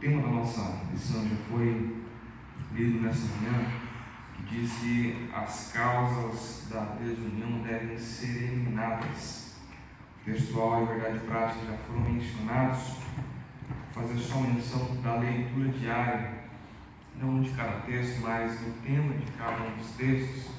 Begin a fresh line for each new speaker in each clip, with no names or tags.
tema da nossa lição já foi lido nessa manhã, que diz que as causas da desunião devem ser eliminadas. Textual e verdade prática já foram mencionados. Vou fazer só menção da leitura diária, não de cada texto, mas do tema de cada um dos textos.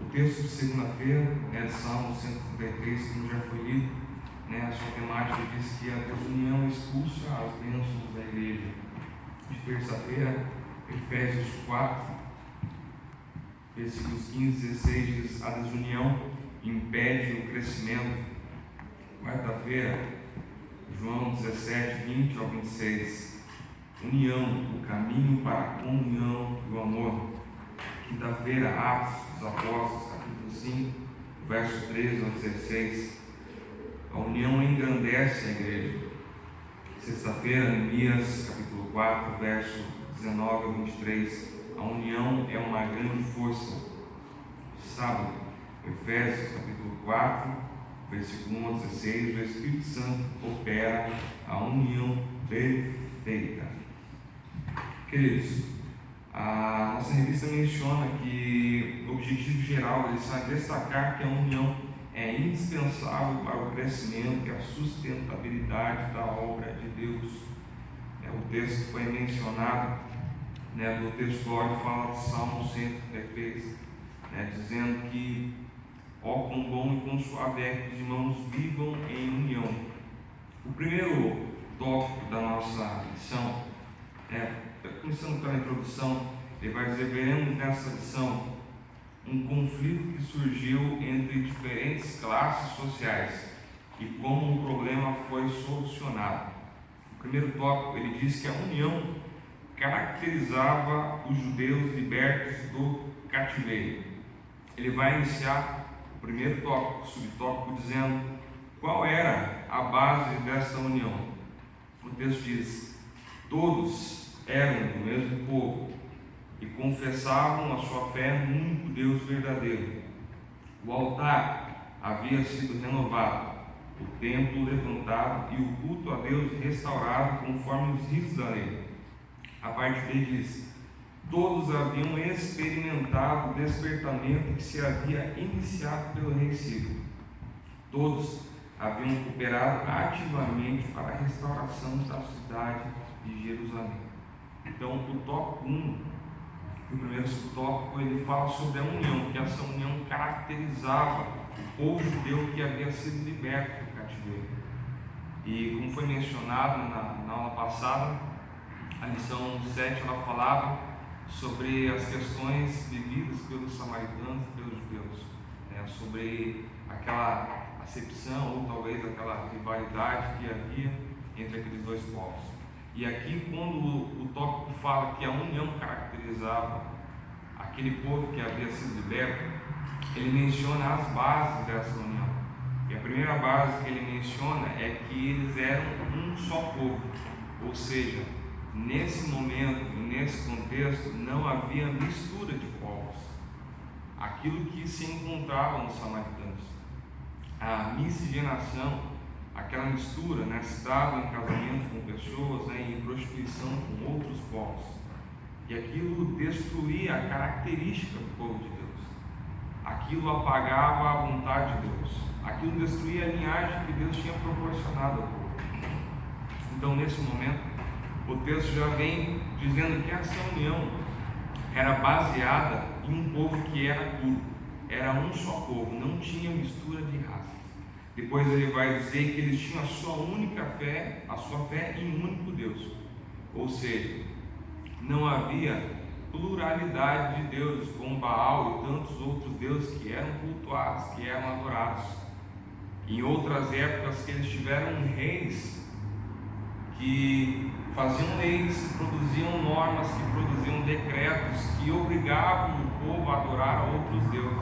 O texto de segunda-feira é de Salmo 133, como já foi lido, a sua temática diz que a desunião expulsa as bênçãos da igreja. De terça-feira, Efésios 4, versículos 15 e 16 diz: a desunião impede o crescimento. Quarta-feira, João 17, 20 ao 26, união, o caminho para a comunhão e o amor. Quinta-feira, Atos dos Apóstolos, capítulo 5, verso 13 ao 16, a união engrandece a igreja. Sexta-feira, Neemias, capítulo 4, verso 19 ao 23, a união é uma grande força. Sábado, Efésios, capítulo 4, versículo 1 ao 16, o Espírito Santo opera a união perfeita. Queridos, a nossa revista menciona que o objetivo geral da lição é destacar que a união é indispensável para o crescimento e a sustentabilidade da obra de Deus. O texto foi mencionado, do textuário fala de Salmo 133, dizendo que ó quão bom e quão suave é que os irmãos vivam em união. O primeiro tópico da nossa lição, começando pela introdução, ele vai dizer: veremos nessa lição um conflito que surgiu entre diferentes classes sociais e como o problema foi solucionado. O primeiro tópico, ele diz que a união caracterizava os judeus libertos do cativeiro. Ele vai iniciar o primeiro tópico, subtópico, dizendo qual era a base dessa união. O texto diz: todos eram do mesmo povo e confessavam a sua fé no único Deus verdadeiro. O altar havia sido renovado, o templo levantado e o culto a Deus restaurado conforme os ritos da lei. A parte B diz: todos haviam experimentado o despertamento que se havia iniciado pelo rei Ciro. Todos haviam cooperado ativamente para a restauração da cidade de Jerusalém. Então, o tópico 1, o primeiro subtópico, ele fala sobre a união, que essa união caracterizava o povo judeu que havia sido liberto do cativeiro. E como foi mencionado na aula passada, a lição 7, ela falava sobre as questões vividas pelos samaritanos e pelos judeus, sobre aquela acepção ou talvez aquela rivalidade que havia entre aqueles dois povos. E aqui, quando o tópico fala que a união caracterizava aquele povo que havia sido liberto, ele menciona as bases dessa união. E a primeira base que ele menciona é que eles eram um só povo, ou seja, nesse momento, nesse contexto, não havia mistura de povos. Aquilo que se encontrava nos samaritanos, a miscigenação, aquela mistura, se dava em casamento com pessoas, em prostituição com outros povos. E aquilo destruía a característica do povo de Deus. Aquilo apagava a vontade de Deus. Aquilo destruía a linhagem que Deus tinha proporcionado ao povo. Então, nesse momento, o texto já vem dizendo que essa união era baseada em um povo que era puro. Era um só povo, não tinha mistura de raças. Depois ele vai dizer que eles tinham a sua única fé, a sua fé em um único Deus. Ou seja, não havia pluralidade de deuses como Baal e tantos outros deuses que eram cultuados, que eram adorados. Em outras épocas que eles tiveram reis que faziam leis, que produziam normas, que produziam decretos, que obrigavam o povo a adorar a outros deuses.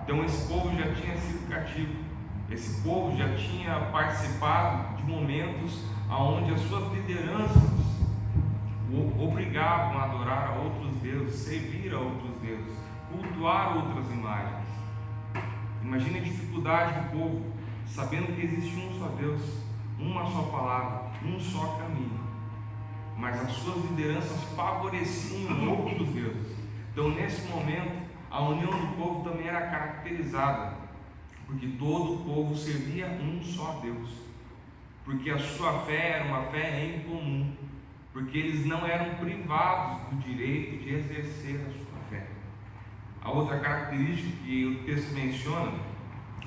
Então esse povo já tinha sido cativo. Esse povo já tinha participado de momentos onde as suas lideranças o obrigavam a adorar a outros deuses, servir a outros deuses, cultuar outras imagens. Imagine a dificuldade do povo, sabendo que existe um só Deus, uma só palavra, um só caminho. mas as suas lideranças favoreciam outros deuses. Então, nesse momento, a união do povo também era caracterizada, porque todo o povo servia um só Deus, porque a sua fé era uma fé em comum, porque eles não eram privados do direito de exercer a sua fé. A outra característica que o texto menciona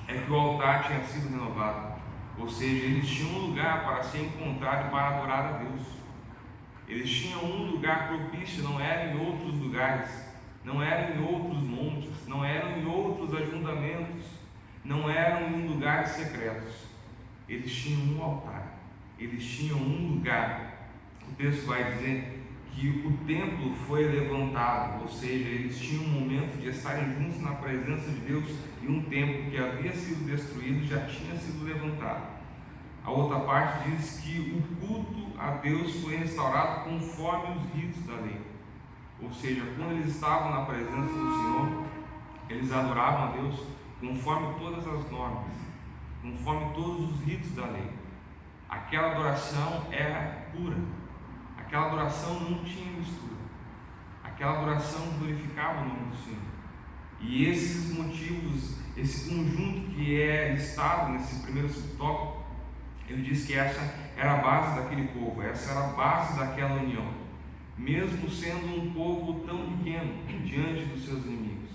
é que o altar tinha sido renovado, ou seja, eles tinham um lugar para ser encontrado e para adorar a Deus. Eles tinham um lugar propício, não era em outros lugares, não eram em outros montes, não eram em outros ajuntamentos, não eram em lugares secretos. Eles tinham um altar, eles tinham um lugar. O texto vai dizer que o templo foi levantado, ou seja, eles tinham um momento de estarem juntos na presença de Deus, e um templo que havia sido destruído já tinha sido levantado. A outra parte diz que o culto a Deus foi restaurado conforme os ritos da lei, ou seja, quando eles estavam na presença do Senhor, eles adoravam a Deus conforme todas as normas, conforme todos os ritos da lei. Aquela adoração era pura, aquela adoração não tinha mistura, aquela adoração glorificava o nome do Senhor. E esses motivos, esse conjunto que é listado nesse primeiro subtópico, ele diz que essa era a base daquele povo, essa era a base daquela união, mesmo sendo um povo tão pequeno diante dos seus inimigos,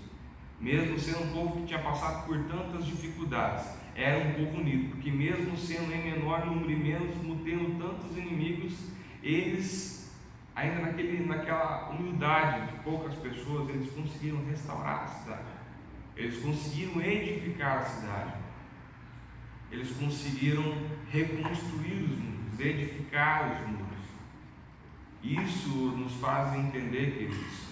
mesmo sendo um povo que tinha passado por tantas dificuldades, era um povo unido, porque mesmo sendo em menor número e mesmo tendo tantos inimigos, eles, ainda naquela humildade de poucas pessoas, eles conseguiram restaurar a cidade, eles conseguiram edificar a cidade, eles conseguiram reconstruir os muros, edificar os muros. Isso nos faz entender, queridos,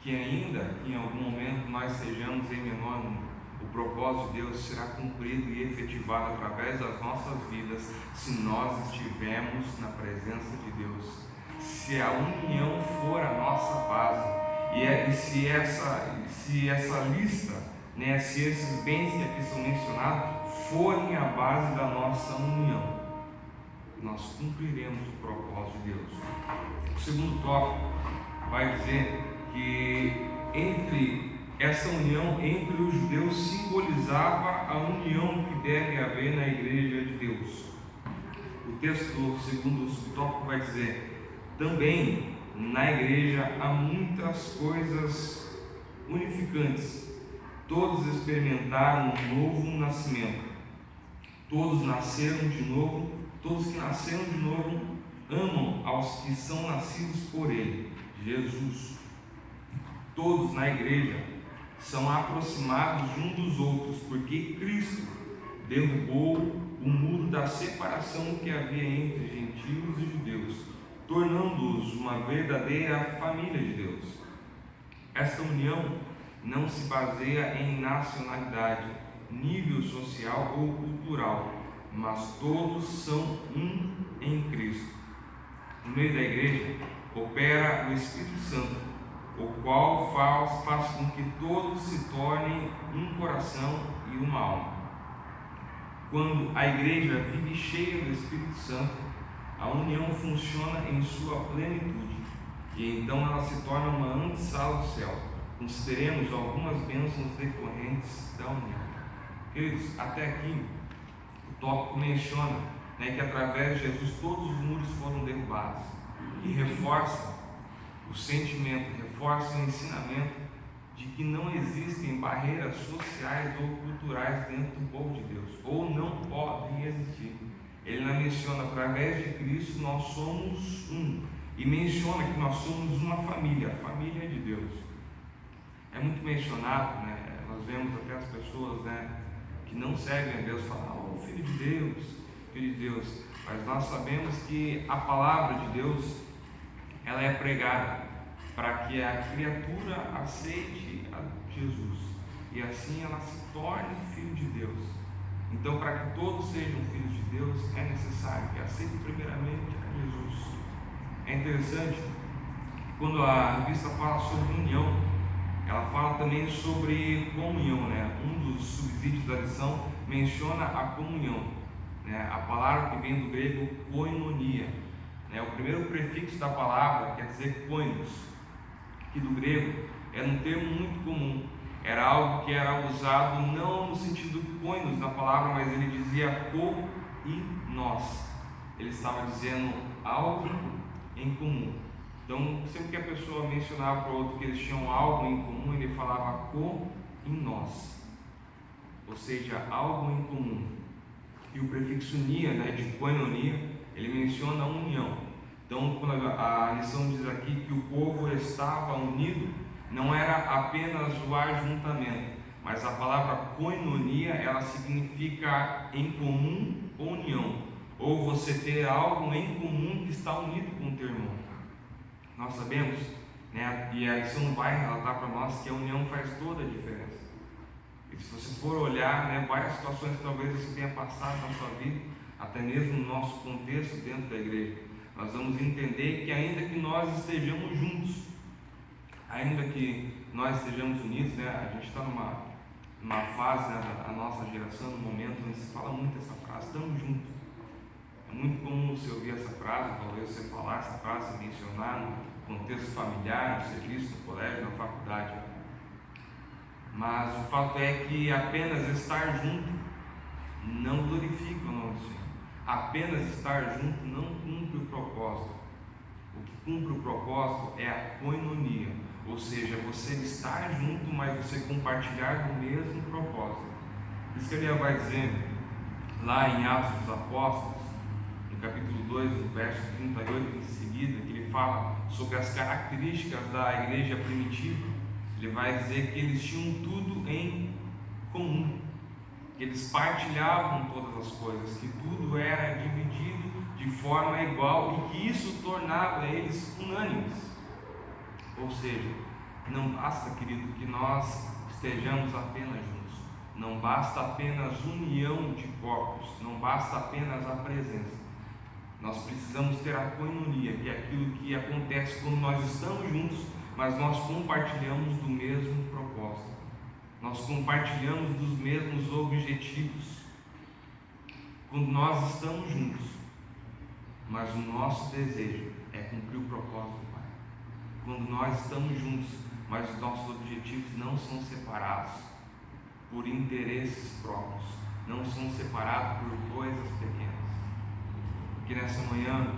que ainda que em algum momento nós sejamos em menor número, o propósito de Deus será cumprido e efetivado através das nossas vidas, se nós estivermos na presença de Deus, se a união for a nossa base, e se essa lista, se esses bens que aqui são mencionados forem a base da nossa união, nós cumpriremos o propósito de Deus. O segundo tópico vai dizer que essa união entre os judeus simbolizava a união que deve haver na igreja de Deus. O texto do segundo subtópico vai dizer: também na igreja há muitas coisas unificantes, todos experimentaram um novo nascimento, todos nasceram de novo, todos que nasceram de novo amam aos que são nascidos por Ele, Jesus. Todos na igreja são aproximados um dos outros, porque Cristo derrubou o muro da separação que havia entre gentios e judeus, tornando-os uma verdadeira família de Deus. Esta união não se baseia em nacionalidade, nível social ou cultural, mas todos são um em Cristo. No meio da igreja opera o Espírito Santo, o qual faz com que todos se tornem um coração e uma alma. Quando a igreja vive cheia do Espírito Santo, a união funciona em sua plenitude, e então ela se torna uma antessala do céu. Consideremos algumas bênçãos decorrentes da união. Queridos, até aqui o tópico menciona que através de Jesus todos os muros foram derrubados, e reforça o sentimento, reforça o ensinamento de que não existem barreiras sociais ou culturais dentro do povo de Deus, ou não podem existir. Ele não menciona, através de Cristo nós somos um, e menciona que nós somos uma família, a família de Deus. É muito mencionado, nós vemos até as pessoas que não servem a Deus falar: oh, filho de Deus, mas nós sabemos que a palavra de Deus ela é pregada para que a criatura aceite a Jesus, e assim ela se torne filho de Deus. Então, para que todos sejam filhos de Deus, é necessário que aceitem primeiramente a Jesus. É interessante, quando a revista fala sobre união, ela fala também sobre comunhão, Um dos subsídios da lição menciona a comunhão, A palavra que vem do grego koinonia, né? O primeiro prefixo da palavra quer dizer koinos, que do grego era um termo muito comum, era algo que era usado não no sentido koinos na palavra, mas ele dizia ko e nós. Ele estava dizendo algo em comum. Então, sempre que a pessoa mencionava para o outro que eles tinham algo em comum, ele falava ko e nós, ou seja, algo em comum. E o prefixo nia, né, de koinonia, ele menciona a união. Então, quando a lição diz aqui que o povo estava unido, não era apenas o ajuntamento, mas a palavra koinonia, ela significa em comum ou união, ou você ter algo em comum que está unido com o teu irmão. Nós sabemos, né, e a lição vai relatar para nós que a união faz toda a diferença. E se você for olhar, né, várias situações que talvez você tenha passado na sua vida, até mesmo no nosso contexto dentro da igreja, nós vamos entender que ainda que nós estejamos juntos, ainda que nós estejamos unidos, né, a gente está numa fase, né, da nossa geração, no momento onde se fala muito essa frase, estamos juntos. É muito comum você ouvir essa frase, talvez você falar essa frase, mencionar no contexto familiar, no serviço, no colégio, na faculdade. Mas o fato é que apenas estar junto não glorifica o nome do Senhor. Apenas estar junto não cumpre o propósito. O que cumpre o propósito é a koinonia, ou seja, você estar junto, mas você compartilhar do mesmo propósito. Isso que ele vai dizer lá em Atos dos Apóstolos, no capítulo 2, no verso 38 em seguida, que ele fala sobre as características da igreja primitiva. Ele vai dizer que eles tinham tudo em comum, que eles partilhavam todas as coisas, que tudo era dividido de forma igual e que isso tornava eles unânimes. Ou seja, não basta, querido, que nós estejamos apenas juntos, não basta apenas união de corpos, não basta apenas a presença. Nós precisamos ter a koinonia, que é aquilo que acontece quando nós estamos juntos, mas nós compartilhamos do mesmo propósito, nós compartilhamos dos mesmos objetivos. Quando nós estamos juntos, mas o nosso desejo é cumprir o propósito do Pai. Quando nós estamos juntos, mas os nossos objetivos não são separados por interesses próprios, não são separados por coisas pequenas. Que nessa manhã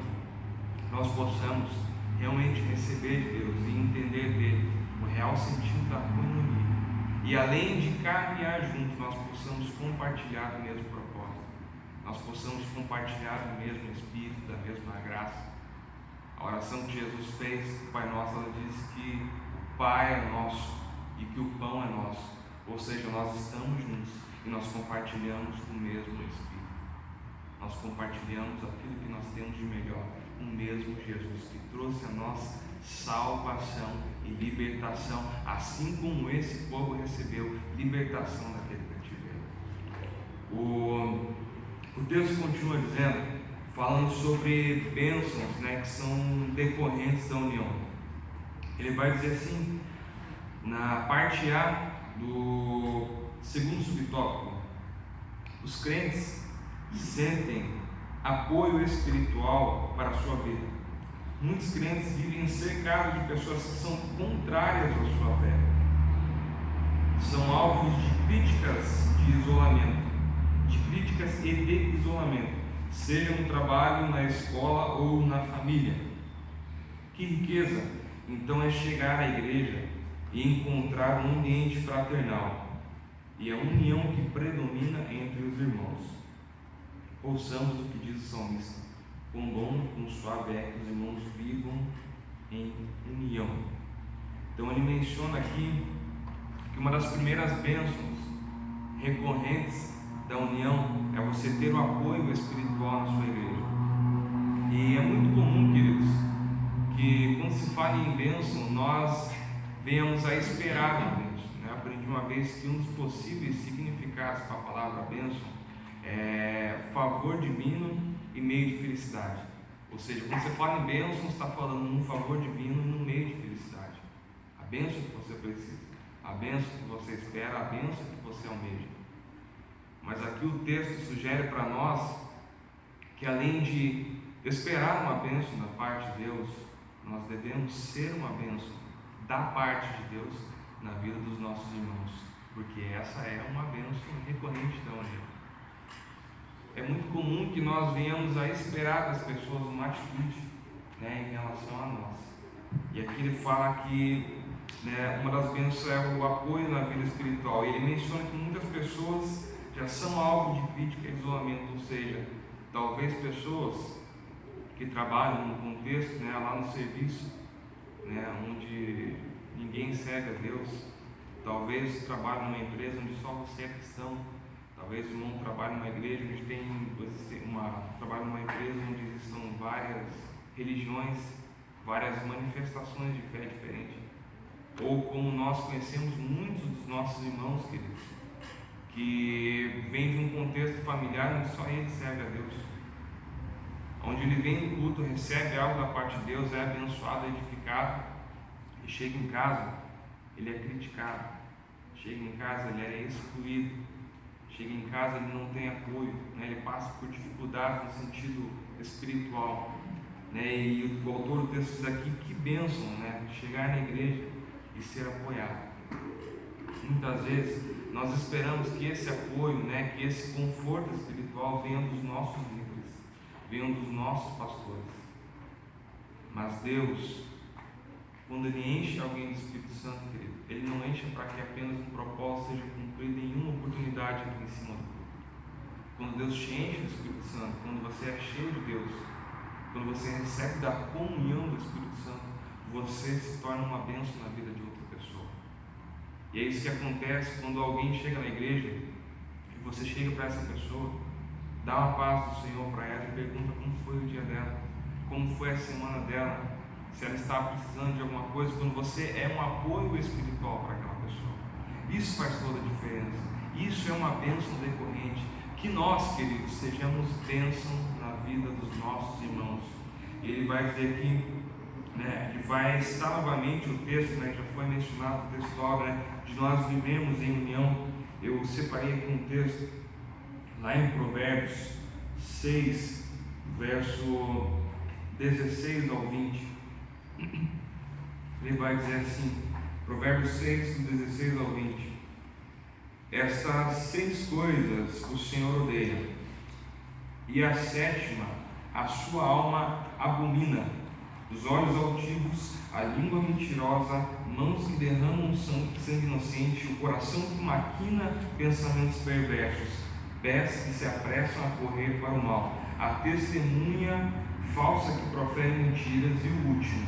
nós possamos realmente receber de Deus e entender dele o real sentido da koinonia. E além de caminhar juntos, nós possamos compartilhar do mesmo propósito, nós possamos compartilhar do mesmo Espírito, da mesma graça. A oração que Jesus fez, o Pai Nosso, ela diz que o Pai é nosso e que o pão é nosso. Ou seja, nós estamos juntos e nós compartilhamos do mesmo Espírito. Nós compartilhamos aquilo que nós temos de melhor, o mesmo Jesus que trouxe a nós salvação e libertação, assim como esse povo recebeu libertação daquele cativeiro. O texto continua dizendo, falando sobre bênçãos, né, que são decorrentes da união. Ele vai dizer assim, na parte A do segundo subtópico: os crentes sentem apoio espiritual para a sua vida. Muitos crentes vivem cercados de pessoas que são contrárias à sua fé, são alvos de críticas de isolamento, de críticas e de isolamento, seja no trabalho, na escola ou na família. Que riqueza então é chegar à igreja e encontrar um ambiente fraternal e a união que predomina entre os irmãos. Ouçamos o que diz o salmista: quão bom e quão suave é que os irmãos vivam em união. Então ele menciona aqui que uma das primeiras bênçãos recorrentes da união é você ter o apoio espiritual na sua igreja. E é muito comum, queridos, que quando se fala em bênção, nós venhamos a esperar a bênção, né? Aprendi uma vez que um dos possíveis significados para a palavra bênção é favor divino e meio de felicidade. Ou seja, quando você fala em bênção, você está falando num favor divino e num meio de felicidade. A bênção que você precisa, a bênção que você espera, a bênção que você almeja. Mas aqui o texto sugere para nós que além de esperar uma bênção da parte de Deus, nós devemos ser uma bênção da parte de Deus na vida dos nossos irmãos, porque essa é uma bênção recorrente da união. É muito comum que nós venhamos a esperar das pessoas uma atitude, em relação a nós. E aqui ele fala que, uma das bênçãos é o apoio na vida espiritual. E ele menciona que muitas pessoas já são alvo de crítica e isolamento, ou seja, talvez pessoas que trabalham no contexto, lá no serviço, onde ninguém serve a Deus, talvez trabalhe numa empresa onde só você é cristão, talvez o irmão trabalhe numa igreja onde trabalha numa empresa onde existam várias religiões, várias manifestações de fé diferentes, ou como nós conhecemos muitos dos nossos irmãos queridos, que vêm de um contexto familiar onde só ele serve a Deus, onde ele vem no culto, recebe algo da parte de Deus, é abençoado, edificado, e chega em casa, ele é criticado, chega em casa, ele é excluído, chega em casa, ele não tem apoio, ele passa por dificuldades no sentido espiritual, e o autor do texto diz aqui, que bênção, chegar na igreja e ser apoiado. Muitas vezes nós esperamos que esse apoio, que esse conforto espiritual venha dos nossos líderes, venha dos nossos pastores, mas Deus, quando Ele enche alguém do Espírito Santo, querido, Ele não enche para que apenas um propósito seja cumprido em uma oportunidade aqui em cima do corpo. Quando Deus te enche do Espírito Santo, quando você é cheio de Deus, quando você recebe da comunhão do Espírito Santo, você se torna uma bênção na vida de outra pessoa. E é isso que acontece quando alguém chega na igreja e você chega para essa pessoa, dá uma paz do Senhor para ela e pergunta como foi o dia dela, como foi a semana dela, se ela está precisando de alguma coisa, quando você é um apoio espiritual para aquela pessoa. Isso faz toda a diferença. Isso é uma bênção decorrente. Que nós, queridos, sejamos bênção na vida dos nossos irmãos. E ele vai dizer aqui, que vai citar novamente o texto, que já foi mencionado o texto, de nós vivemos em união. Eu separei aqui um texto, lá em Provérbios 6, verso 16 ao 20. Ele vai dizer assim, Provérbios 6, 16 ao 20: Estas 6 coisas o Senhor odeia, e a 7ª a sua alma abomina: os olhos altivos, a língua mentirosa, mãos que derramam sangue inocente, o coração que maquina pensamentos perversos, pés que se apressam a correr para o mal, a testemunha falsa que profere mentiras, e o último,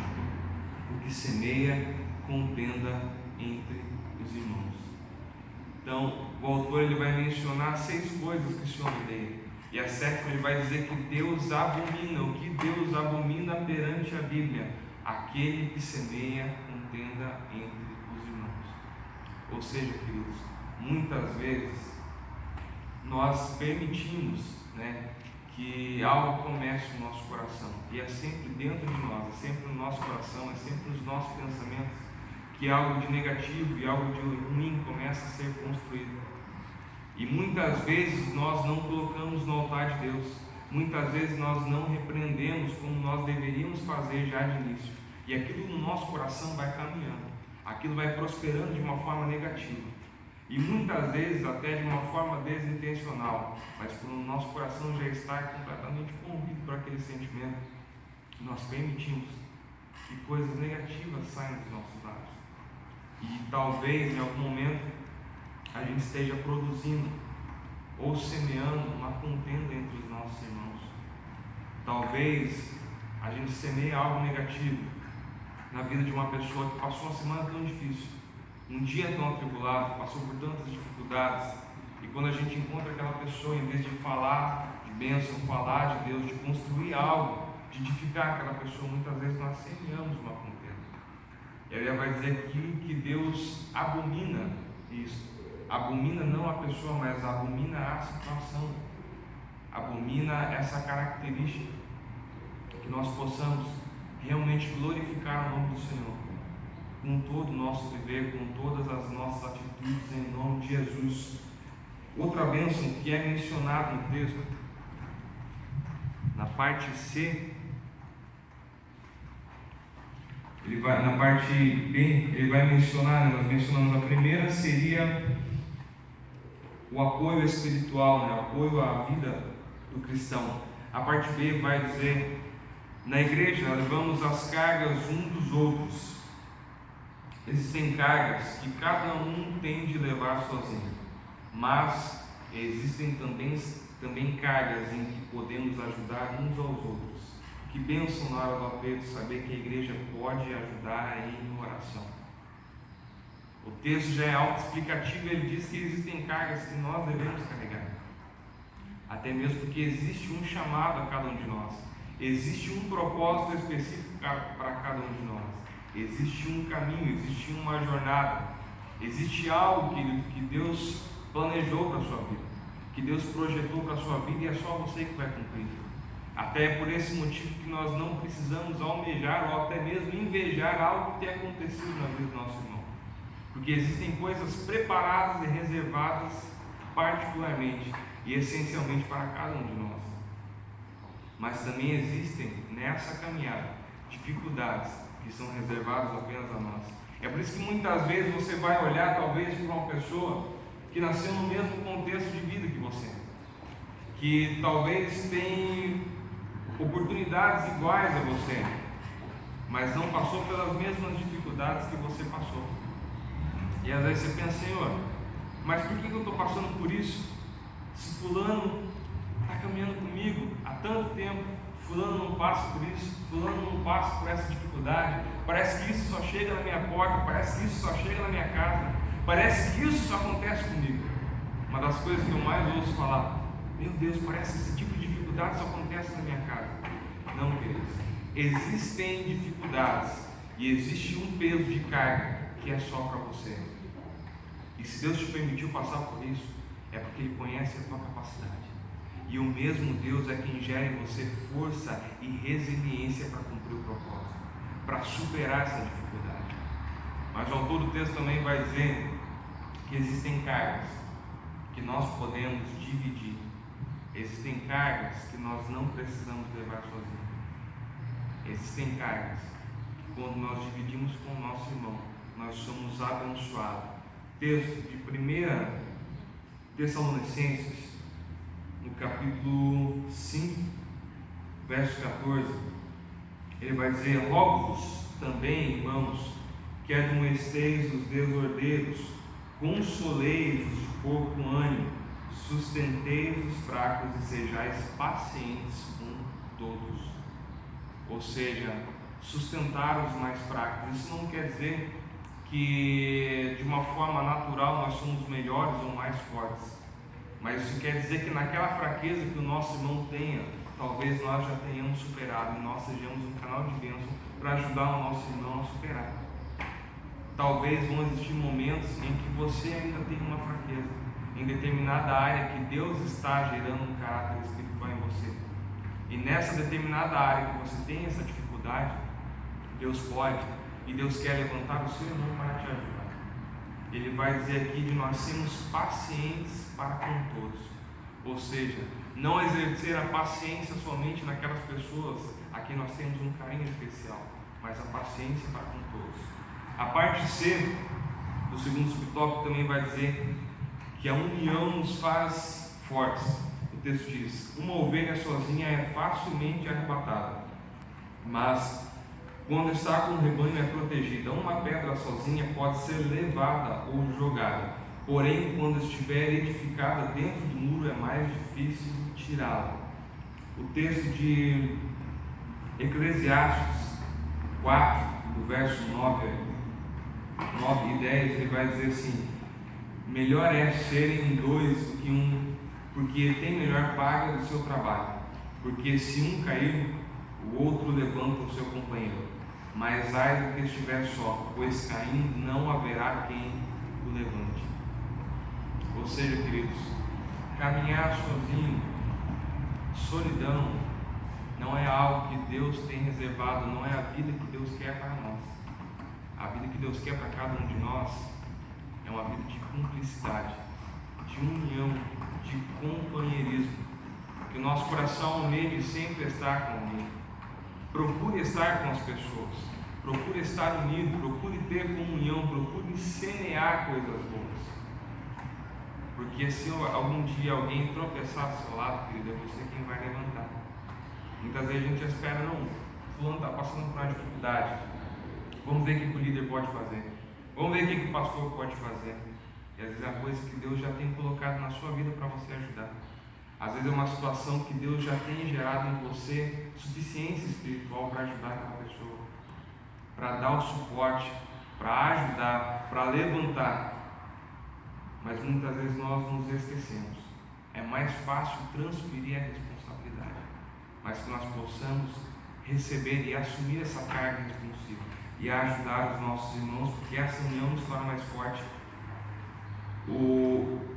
o que semeia contenda entre os irmãos. Então, o autor ele vai mencionar 6 coisas que o Senhor odeia, e a 7ª ele vai dizer que Deus abomina. O que Deus abomina perante a Bíblia? Aquele que semeia contenda entre os irmãos. Ou seja, queridos, muitas vezes nós permitimos, que algo comece no nosso coração, e é sempre dentro de nós, é sempre no nosso coração, é sempre nos nossos pensamentos, que algo de negativo e algo de ruim começa a ser construído. E muitas vezes nós não colocamos no altar de Deus, muitas vezes nós não repreendemos como nós deveríamos fazer já de início, e aquilo no nosso coração vai caminhando, aquilo vai prosperando de uma forma negativa. E muitas vezes até de uma forma desintencional, mas quando o nosso coração já está completamente convicto por aquele sentimento, nós permitimos que coisas negativas saiam dos nossos lábios. E talvez em algum momento a gente esteja produzindo ou semeando uma contenda entre os nossos irmãos. Talvez a gente semeie algo negativo na vida de uma pessoa que passou uma semana tão difícil, um dia tão atribulado, passou por tantas dificuldades, e quando a gente encontra aquela pessoa, em vez de falar de bênção, falar de Deus, de construir algo, de edificar aquela pessoa, muitas vezes nós semeamos uma contenda. E aí vai dizer que Deus abomina isso. Abomina não a pessoa, mas abomina a situação, abomina essa característica, que nós possamos realmente glorificar o nome do Senhor com todo o nosso viver, com todas as nossas atitudes, em nome de Jesus. Outra bênção que é mencionada no texto Na parte C, na parte B, ele vai mencionar, nós mencionamos a primeira seria o apoio espiritual, o apoio à vida do cristão. A parte B vai dizer: na igreja levamos as cargas uns dos outros. Existem cargas que cada um tem de levar sozinho, mas existem também cargas em que podemos ajudar uns aos outros. Que bênção na hora do apelo saber que a igreja pode ajudar em oração. O texto já é autoexplicativo, ele diz que existem cargas que nós devemos carregar, até mesmo porque existe um chamado a cada um de nós, existe um propósito específico para cada um de nós, existe um caminho, existe uma jornada, existe algo que Deus planejou para a sua vida, que Deus projetou para a sua vida, e é só você que vai cumprir. Até é por esse motivo que nós não precisamos almejar ou até mesmo invejar algo que tenha acontecido na vida do nosso irmão, porque existem coisas preparadas e reservadas particularmente e essencialmente para cada um de nós. Mas também existem nessa caminhada dificuldades que são reservadas apenas a nós. É por isso que muitas vezes você vai olhar talvez para uma pessoa que nasceu no mesmo contexto de vida que você, que talvez tem oportunidades iguais a você, mas não passou pelas mesmas dificuldades que você passou. E às vezes você pensa: Senhor, mas por que eu estou passando por isso? Se fulano está caminhando comigo há tanto tempo, fulano não passa por isso, fulano não passa por essa dificuldade, parece que isso só chega na minha porta, parece que isso só chega na minha casa, parece que isso só acontece comigo. Uma das coisas que eu mais ouço falar: meu Deus, parece que esse tipo de dificuldade só acontece na minha casa. Não, queridos, existem dificuldades e existe um peso de carga que é só para você. E se Deus te permitiu passar por isso, é porque Ele conhece a tua capacidade. E o mesmo Deus é quem gera em você força e resiliência para cumprir o propósito, para superar essa dificuldade. Mas o autor do texto também vai dizer que existem cargas que nós podemos dividir. Existem cargas que nós não precisamos levar sozinhos. Existem cargas que, quando nós dividimos com o nosso irmão, nós somos abençoados. Texto de 1 Tessalonicenses, no capítulo 5, verso 14, ele vai dizer: rogo-vos também, irmãos, que admoesteis os desordeiros, consoleis os de pouco ânimo, sustenteis os fracos e sejais pacientes com todos. Ou seja, sustentar os mais fracos. Isso não quer dizer que de uma forma natural nós somos melhores ou mais fortes, mas isso quer dizer que naquela fraqueza que o nosso irmão tenha, talvez nós já tenhamos superado e nós sejamos um canal de bênção para ajudar o nosso irmão a superar. Talvez vão existir momentos em que você ainda tem uma fraqueza em determinada área que Deus está gerando um caráter espiritual em você, e nessa determinada área que você tem essa dificuldade, Deus pode e Deus quer levantar o seu irmão para te ajudar. Ele vai dizer aqui de nós sermos pacientes para com todos, ou seja, não exercer a paciência somente naquelas pessoas a quem nós temos um carinho especial, mas a paciência para com todos. A parte C do segundo subtópico também vai dizer que a união nos faz fortes. O texto diz: uma ovelha sozinha é facilmente arrebatada, mas quando está com o rebanho é protegida. Uma pedra sozinha pode ser levada ou jogada, porém quando estiver edificada dentro do muro é mais difícil tirá-la. O texto de Eclesiastes 4, do verso 9 e 10, ele vai dizer assim: melhor é serem dois do que um, porque tem melhor paga do seu trabalho, porque se um cair, o outro levanta o seu companheiro. Mas ai do que estiver só, pois caindo não haverá quem o levante. Ou seja, queridos, caminhar sozinho, solidão, não é algo que Deus tem reservado, não é a vida que Deus quer para nós. A vida que Deus quer para cada um de nós é uma vida de cumplicidade, de união, de companheirismo. Porque que o nosso coração almeje sempre estar com alguém. Procure estar com as pessoas, procure estar unido, procure ter comunhão, procure semear coisas boas. Porque se algum dia alguém tropeçar do seu lado, querido, é você quem vai levantar. Muitas vezes a gente espera, não, fulano está passando por uma dificuldade, vamos ver o que o líder pode fazer, vamos ver o que o pastor pode fazer. E às vezes é a coisa que Deus já tem colocado na sua vida para você ajudar. Às vezes é uma situação que Deus já tem gerado em você suficiência espiritual para ajudar aquela pessoa, para dar o suporte, para ajudar, para levantar. Mas muitas vezes nós nos esquecemos. É mais fácil transferir a responsabilidade, mas que nós possamos receber e assumir essa carga responsiva e ajudar os nossos irmãos, porque essa união nos torna mais forte.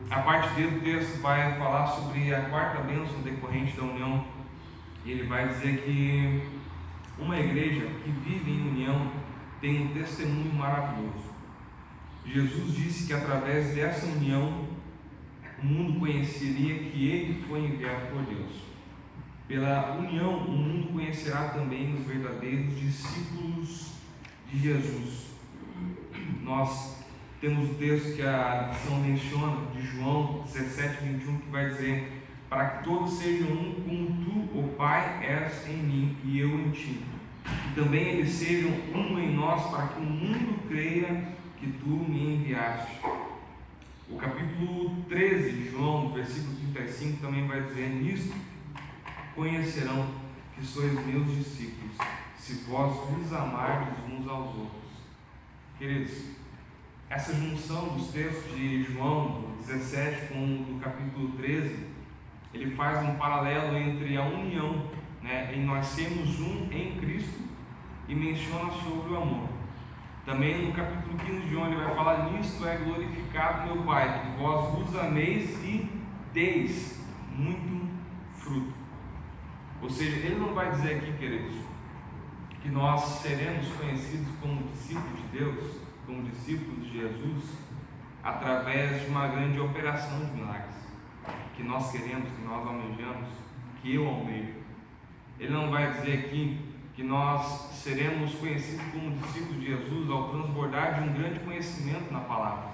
A parte dele do texto vai falar sobre a quarta bênção decorrente da união. E ele vai dizer que uma igreja que vive em união tem um testemunho maravilhoso. Jesus disse que através dessa união o mundo conheceria que ele foi enviado por Deus. Pela união o mundo conhecerá também os verdadeiros discípulos de Jesus. Nós temos o texto que a lição menciona, de João 17, 21, que vai dizer: para que todos sejam um, como tu, ó Pai, és em mim e eu em ti. E também eles sejam um em nós, para que o mundo creia que tu me enviaste. O capítulo 13 de João, versículo 35, também vai dizer: nisto conhecerão que sois meus discípulos, se vós vos amardes uns aos outros. Queridos, essa junção dos textos de João 17 com o do capítulo 13, ele faz um paralelo entre a união, em nós sermos um em Cristo, e menciona sobre o amor. Também no capítulo 15 de João ele vai falar: nisto é glorificado meu Pai, que vós vos ameis e deis muito fruto. Ou seja, ele não vai dizer aqui, queridos, que nós seremos conhecidos como discípulos de Deus, como discípulos de Jesus, através de uma grande operação de milagres, que nós queremos, que nós almejamos, que eu almejo. Ele não vai dizer aqui que nós seremos conhecidos como discípulos de Jesus ao transbordar de um grande conhecimento na palavra.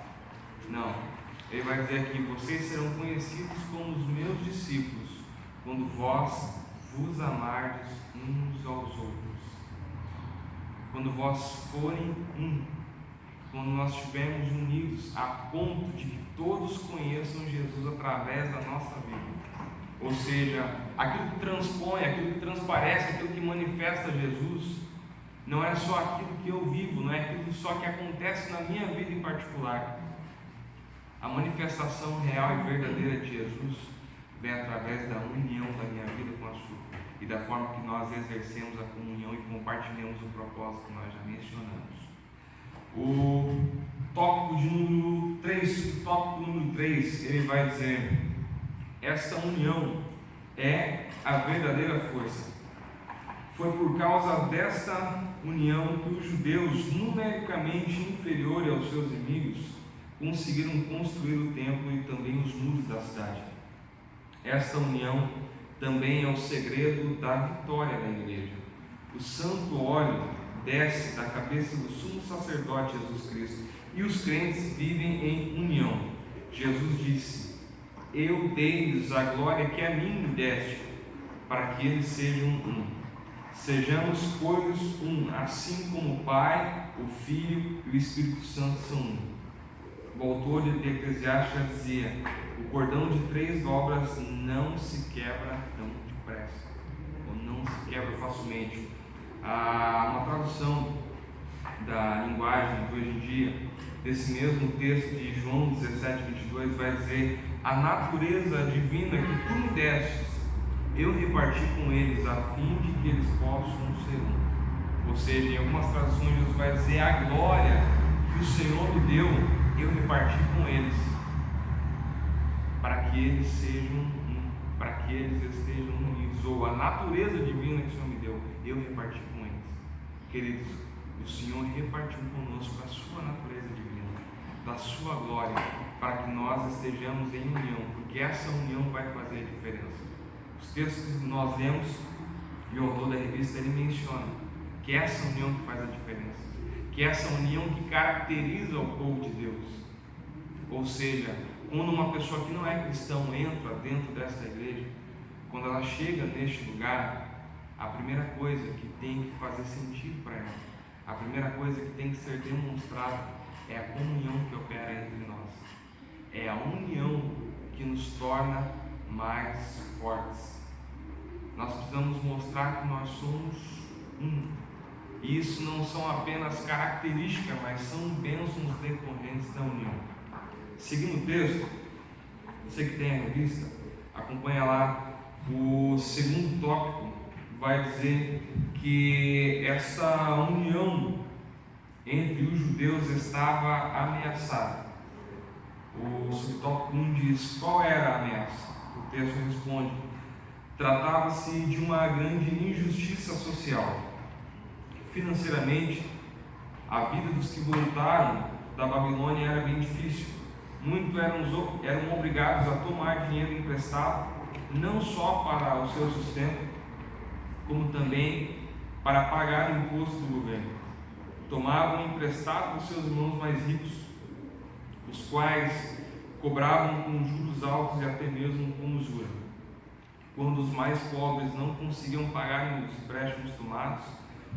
Não. Ele vai dizer aqui: vocês serão conhecidos como os meus discípulos quando vós vos amardes uns aos outros. Quando vós forem um. Quando nós estivermos unidos a ponto de que todos conheçam Jesus através da nossa vida. Ou seja, aquilo que transpõe, aquilo que transparece, aquilo que manifesta Jesus, não é só aquilo que eu vivo, não é aquilo só que acontece na minha vida em particular. A manifestação real e verdadeira de Jesus vem através da união da minha vida com a sua e da forma que nós exercemos a comunhão e compartilhamos o propósito que nós já mencionamos. O tópico de número 3, ele vai dizer: esta união é a verdadeira força. Foi por causa desta união que os judeus, numericamente inferiores aos seus inimigos, conseguiram construir o templo e também os muros da cidade. Esta união também é o segredo da vitória da igreja. O santo óleo desce da cabeça do sumo sacerdote Jesus Cristo e os crentes vivem em união. Jesus disse: eu dei-lhes a glória que a mim me deste, para que eles sejam um. Sejamos, pois, um, assim como o Pai, o Filho e o Espírito Santo são um. O autor de Eclesiastes já dizia: o cordão de 3 dobras não se quebra tão depressa, ou não se quebra facilmente. Uma tradução da linguagem de hoje em dia, desse mesmo texto de João 17, 22, vai dizer: a natureza divina que tu me destes, eu reparti com eles, a fim de que eles possam ser um. Ou seja, em algumas traduções Jesus vai dizer: a glória que o Senhor me deu, eu reparti com eles, para que eles sejam um, para que eles estejam unidos. Ou a natureza divina que o Senhor me deu, eu reparti com eles. Queridos, o Senhor repartiu conosco a sua natureza divina, da sua glória, para que nós estejamos em união, porque essa união vai fazer a diferença. Os textos que nós lemos e o autor da revista ele menciona que é essa união que faz a diferença, que é essa união que caracteriza o povo de Deus. Ou seja, quando uma pessoa que não é cristão entra dentro desta igreja, quando ela chega neste lugar, a primeira coisa que tem que fazer sentido para ela, a primeira coisa que tem que ser demonstrada é a comunhão que opera entre nós. É a união que nos torna mais fortes. Nós precisamos mostrar que nós somos um. E isso não são apenas características, mas são bênçãos decorrentes da união. Seguindo o texto, você que tem a revista, acompanha lá, o segundo tópico vai dizer que essa união entre os judeus estava ameaçada. O subtópico 1 diz: qual era a ameaça? O texto responde: tratava-se de uma grande injustiça social. Financeiramente, a vida dos que voltaram da Babilônia era bem difícil. Muitos eram obrigados a tomar dinheiro emprestado, não só para o seu sustento, como também para pagar o imposto do governo. Tomavam emprestado dos seus irmãos mais ricos, os quais cobravam com juros altos e até mesmo com usura. Quando os mais pobres não conseguiam pagar os empréstimos tomados,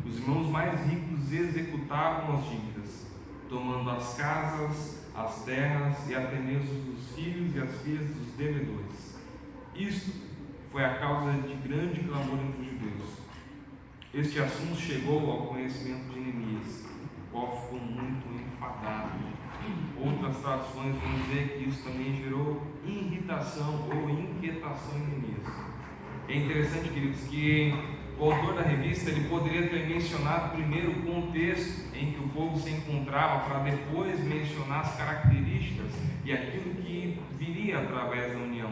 os irmãos mais ricos executavam as dívidas, tomando as casas, as terras e até mesmo os filhos e as filhas dos devedores. Isto foi a causa de grande clamor entre os judeus. Este assunto chegou ao conhecimento de Neemias, o qual ficou muito enfadado. Outras traduções vão dizer que isso também gerou irritação ou inquietação em Neemias. É interessante, queridos, que o autor da revista ele poderia ter mencionado primeiro o contexto em que o povo se encontrava, para depois mencionar as características e aquilo que viria através da união.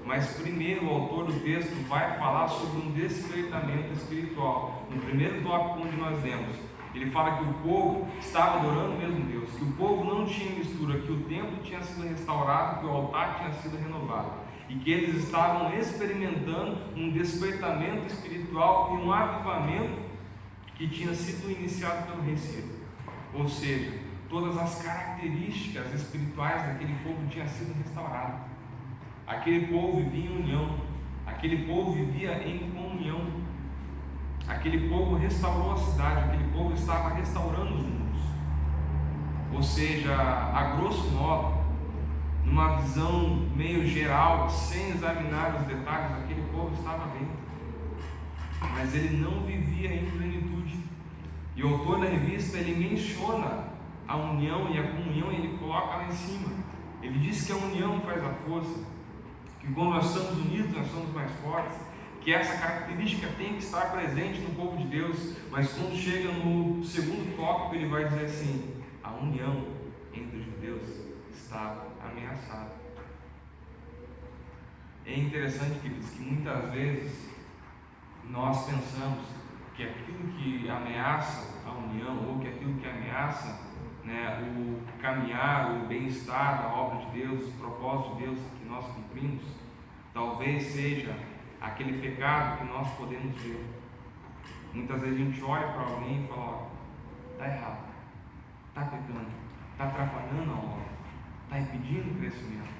Mas primeiro o autor do texto vai falar sobre um despertamento espiritual. No primeiro tópico onde nós lemos, ele fala que o povo estava adorando o mesmo Deus, que o povo não tinha mistura, que o templo tinha sido restaurado, que o altar tinha sido renovado, e que eles estavam experimentando um despertamento espiritual e um avivamento que tinha sido iniciado pelo rei Ciro. Ou seja, todas as características espirituais daquele povo tinham sido restauradas. Aquele povo vivia em união, aquele povo vivia em comunhão, aquele povo restaurou a cidade, aquele povo estava restaurando os muros. Ou seja, a grosso modo, numa visão meio geral, sem examinar os detalhes, aquele povo estava bem, mas ele não vivia em plenitude. E o autor da revista ele menciona a união e a comunhão, e ele coloca lá em cima. Ele diz que a união faz a força, que quando nós estamos unidos nós somos mais fortes, que essa característica tem que estar presente no povo de Deus. Mas quando chega no segundo tópico, ele vai dizer assim: a união entre os judeus estava ameaçada. É interessante, queridos, que muitas vezes nós pensamos que aquilo que ameaça a união, ou que aquilo que ameaça, o caminhar, o bem-estar da obra de Deus, os propósitos de Deus que nós cumprimos, talvez seja aquele pecado que nós podemos ver. Muitas vezes a gente olha para alguém e fala: está errado, está pecando, está atrapalhando a obra, está impedindo o crescimento.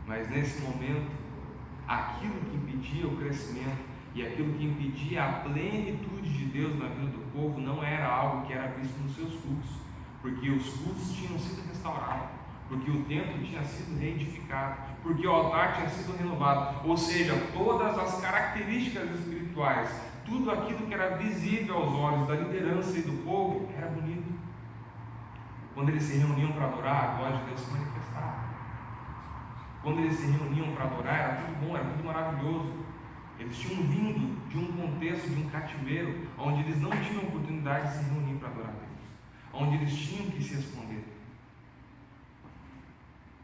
Mas nesse momento, aquilo que impedia o crescimento e aquilo que impedia a plenitude de Deus na vida do povo não era algo que era visto nos seus cultos, porque os cultos tinham sido restaurados, porque o templo tinha sido reedificado, porque o altar tinha sido renovado. Ou seja, todas as características espirituais, tudo aquilo que era visível aos olhos da liderança e do povo era bonito. Quando eles se reuniam para adorar, a glória de Deus se manifestava. Quando eles se reuniam para adorar, era tudo bom, era tudo maravilhoso. Eles tinham vindo de um contexto, de um cativeiro, onde eles não tinham oportunidade de se reunir para adorar a Deus, onde eles tinham que se esconder.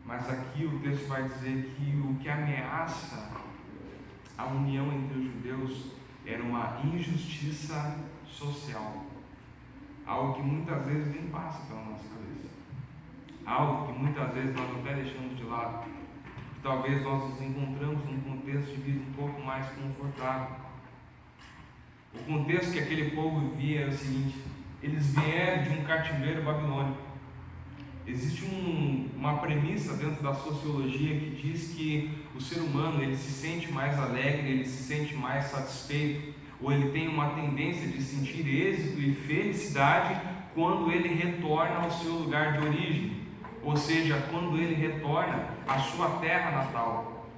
Mas aqui o texto vai dizer que o que ameaça a união entre os judeus era uma injustiça social, algo que muitas vezes nem passa pela nossa cabeça, algo que muitas vezes nós até deixamos de lado. talvez nós nos encontramos num contexto de vida um pouco mais confortável. O contexto que aquele povo vivia era o seguinte: eles vieram de um cativeiro babilônico. Existe uma premissa dentro da sociologia que diz que o ser humano ele se sente mais alegre, ele se sente mais satisfeito, ou ele tem uma tendência de sentir êxito e felicidade quando ele retorna ao seu lugar de origem, ou seja, quando ele retorna à sua terra natal,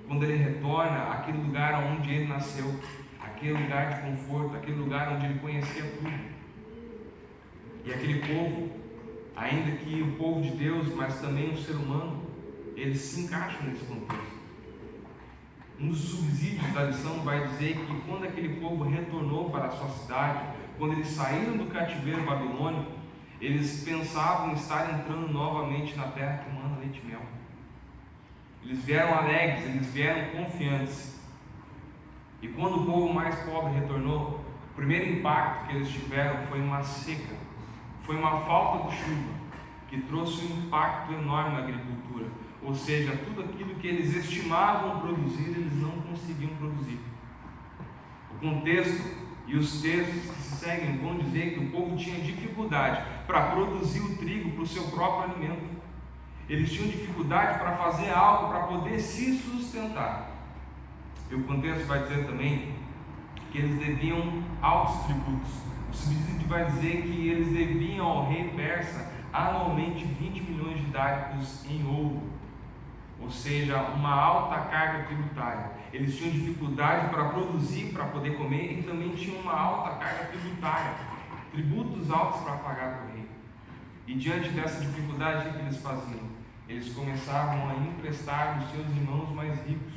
quando ele retorna àquele lugar onde ele nasceu, aquele lugar de conforto, aquele lugar onde ele conhecia tudo. E aquele povo, ainda que o povo de Deus, mas também o ser humano, eles se encaixam nesse contexto. Um dos subsídios da lição vai dizer que quando aquele povo retornou para a sua cidade, quando eles saíram do cativeiro babilônico, eles pensavam estar entrando novamente na terra que manda leite e mel. Eles vieram alegres, eles vieram confiantes. E quando o povo mais pobre retornou, o primeiro impacto que eles tiveram foi uma seca, foi uma falta de chuva, que trouxe um impacto enorme na agricultura. Ou seja, tudo aquilo que eles estimavam produzir, eles não conseguiam produzir. O contexto e os textos que se seguem vão dizer que o povo tinha dificuldade para produzir o trigo para o seu próprio alimento. Eles tinham dificuldade para fazer algo para poder se sustentar. E o contexto vai dizer também que eles deviam altos tributos. O subsídio vai dizer que eles deviam ao rei persa anualmente 20 milhões de dáricos em ouro, ou seja, uma alta carga tributária. Eles tinham dificuldade para produzir, para poder comer, e também tinham uma alta carga tributária, tributos altos para pagar para o rei. E diante dessa dificuldade, o que eles faziam? Eles começavam a emprestar dos seus irmãos mais ricos.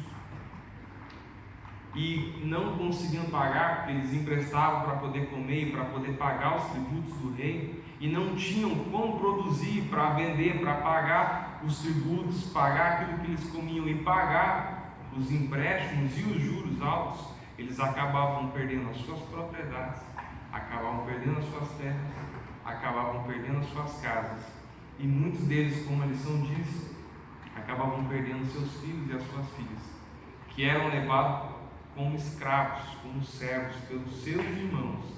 E não conseguiam pagar, porque eles emprestavam para poder comer e para poder pagar os tributos do rei, e não tinham como produzir para vender, para pagar os tributos, pagar aquilo que eles comiam e pagar os empréstimos e os juros altos. Eles acabavam perdendo as suas propriedades, acabavam perdendo as suas terras, acabavam perdendo as suas casas, e muitos deles, como a lição diz, acabavam perdendo seus filhos e as suas filhas, que eram levados como escravos, como servos pelos seus irmãos.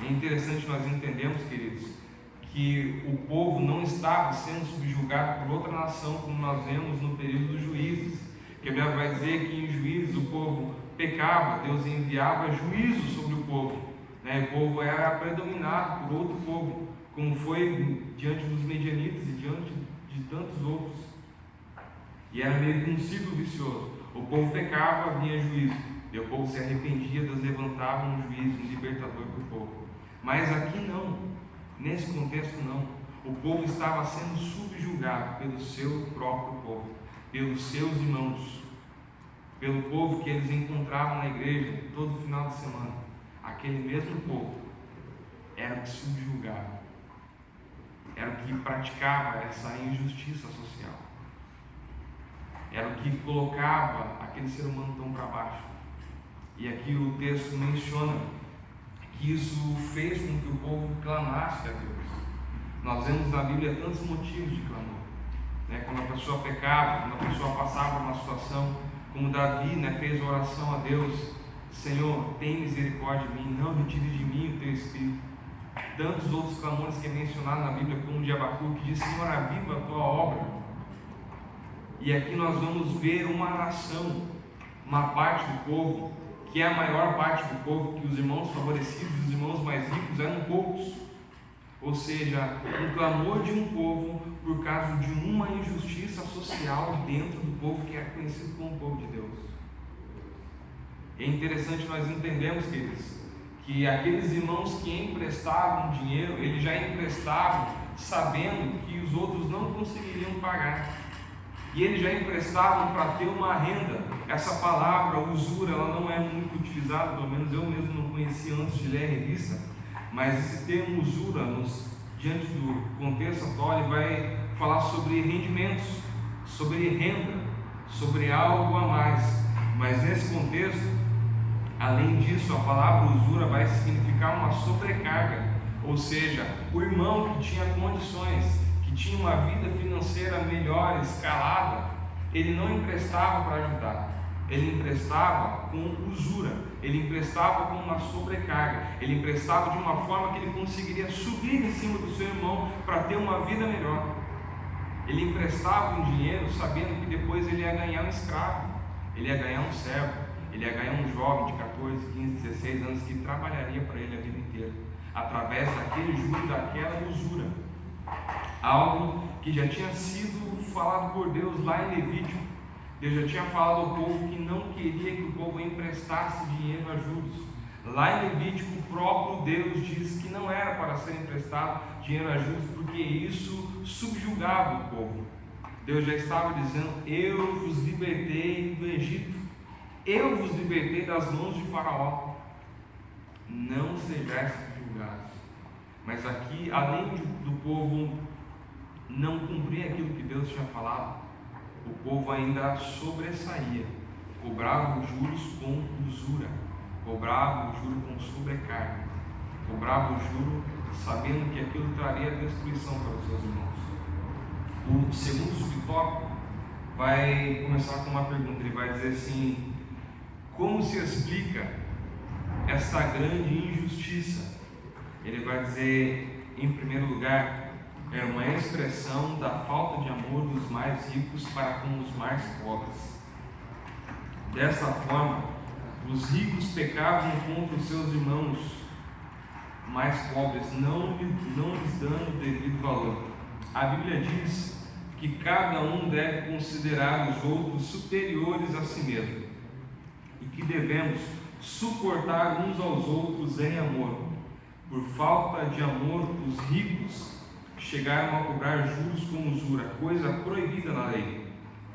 É interessante nós entendemos, queridos, que o povo não estava sendo subjugado por outra nação, como nós vemos no período dos juízes, que a Bíblia vai dizer que em juízes o povo pecava, Deus enviava juízo sobre o povo, né? O povo era predominado por outro povo, como foi diante dos medianitas e diante de tantos outros, e era meio que um ciclo vicioso. O povo pecava, vinha juízo, e o povo se arrependia, Deus levantava um juízo, um libertador para o povo. Mas aqui não, nesse contexto não. O povo estava sendo subjugado pelo seu próprio povo, pelos seus irmãos, pelo povo que eles encontravam na igreja todo final de semana. Aquele mesmo povo era o que subjugava, era o que praticava essa injustiça social, era o que colocava aquele ser humano tão para baixo. E aqui o texto menciona que isso fez com que o povo clamasse a Deus. Nós vemos na Bíblia tantos motivos de clamor, né? Quando a pessoa pecava, quando a pessoa passava por uma situação, como Davi, né, fez oração a Deus: Senhor, tem misericórdia de mim, não retire de mim o teu espírito. Tantos outros clamores que é mencionado na Bíblia, como o de Abacuque, que diz: Senhor, aviva a tua obra. E aqui nós vamos ver uma nação, uma parte do povo, que é a maior parte do povo, que os irmãos favorecidos, os irmãos mais ricos eram poucos. Ou seja, um clamor de um povo por causa de uma injustiça social dentro do povo que é conhecido como o povo de Deus. É interessante nós entendermos, queridos, que aqueles irmãos que emprestavam dinheiro, eles já emprestavam sabendo que os outros não conseguiriam pagar. E eles já emprestavam para ter uma renda. Essa palavra, usura, ela não é muito utilizada, pelo menos eu mesmo não conhecia antes de ler a revista, mas esse termo usura, diante do contexto atual, ele vai falar sobre rendimentos, sobre renda, sobre algo a mais. Mas nesse contexto, além disso, a palavra usura vai significar uma sobrecarga, ou seja, o irmão que tinha condições, que tinha uma vida financeira melhor, escalada, ele não emprestava para ajudar, ele emprestava com usura, ele emprestava com uma sobrecarga, ele emprestava de uma forma que ele conseguiria subir em cima do seu irmão para ter uma vida melhor. Ele emprestava um dinheiro sabendo que depois ele ia ganhar um escravo, ele ia ganhar um servo, ele ia ganhar um jovem de 14, 15, 16 anos que trabalharia para ele a vida inteira, através daquele juro, daquela usura. Algo que já tinha sido falado por Deus lá em Levítico. Deus já tinha falado ao povo que não queria que o povo emprestasse dinheiro a juros. Lá em Levítico, o próprio Deus diz que não era para ser emprestado dinheiro a juros, porque isso subjugava o povo. Deus já estava dizendo: eu vos libertei do Egito, eu vos libertei das mãos de Faraó, não sejais subjugados. Mas aqui, além do povo não cumprir aquilo que Deus tinha falado, o povo ainda sobressaía, cobrava os juros com usura, cobrava o juro com sobrecarga, cobrava o juro sabendo que aquilo traria destruição para os seus irmãos. O segundo subtópico vai começar com uma pergunta. Ele vai dizer assim: como se explica esta grande injustiça? Ele vai dizer, em primeiro lugar, é uma expressão da falta de amor dos mais ricos para com os mais pobres. Desta forma, os ricos pecavam contra os seus irmãos mais pobres, não lhes dando o devido valor. A Bíblia diz que cada um deve considerar os outros superiores a si mesmo e que devemos suportar uns aos outros em amor. Por falta de amor, os ricos chegaram a cobrar juros com usura, coisa proibida na lei.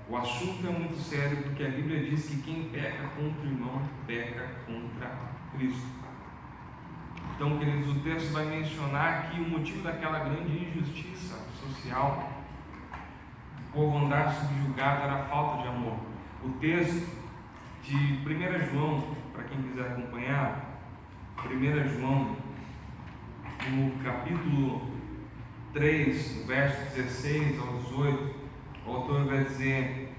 O assunto é muito sério, porque a Bíblia diz que quem peca contra o irmão, peca contra Cristo. Então, queridos, o texto vai mencionar que o motivo daquela grande injustiça social, o povo andar subjugado, era a falta de amor. O texto de 1 João, para quem quiser acompanhar, 1 João, no capítulo 3, versos 16 ao 18, o autor vai dizer: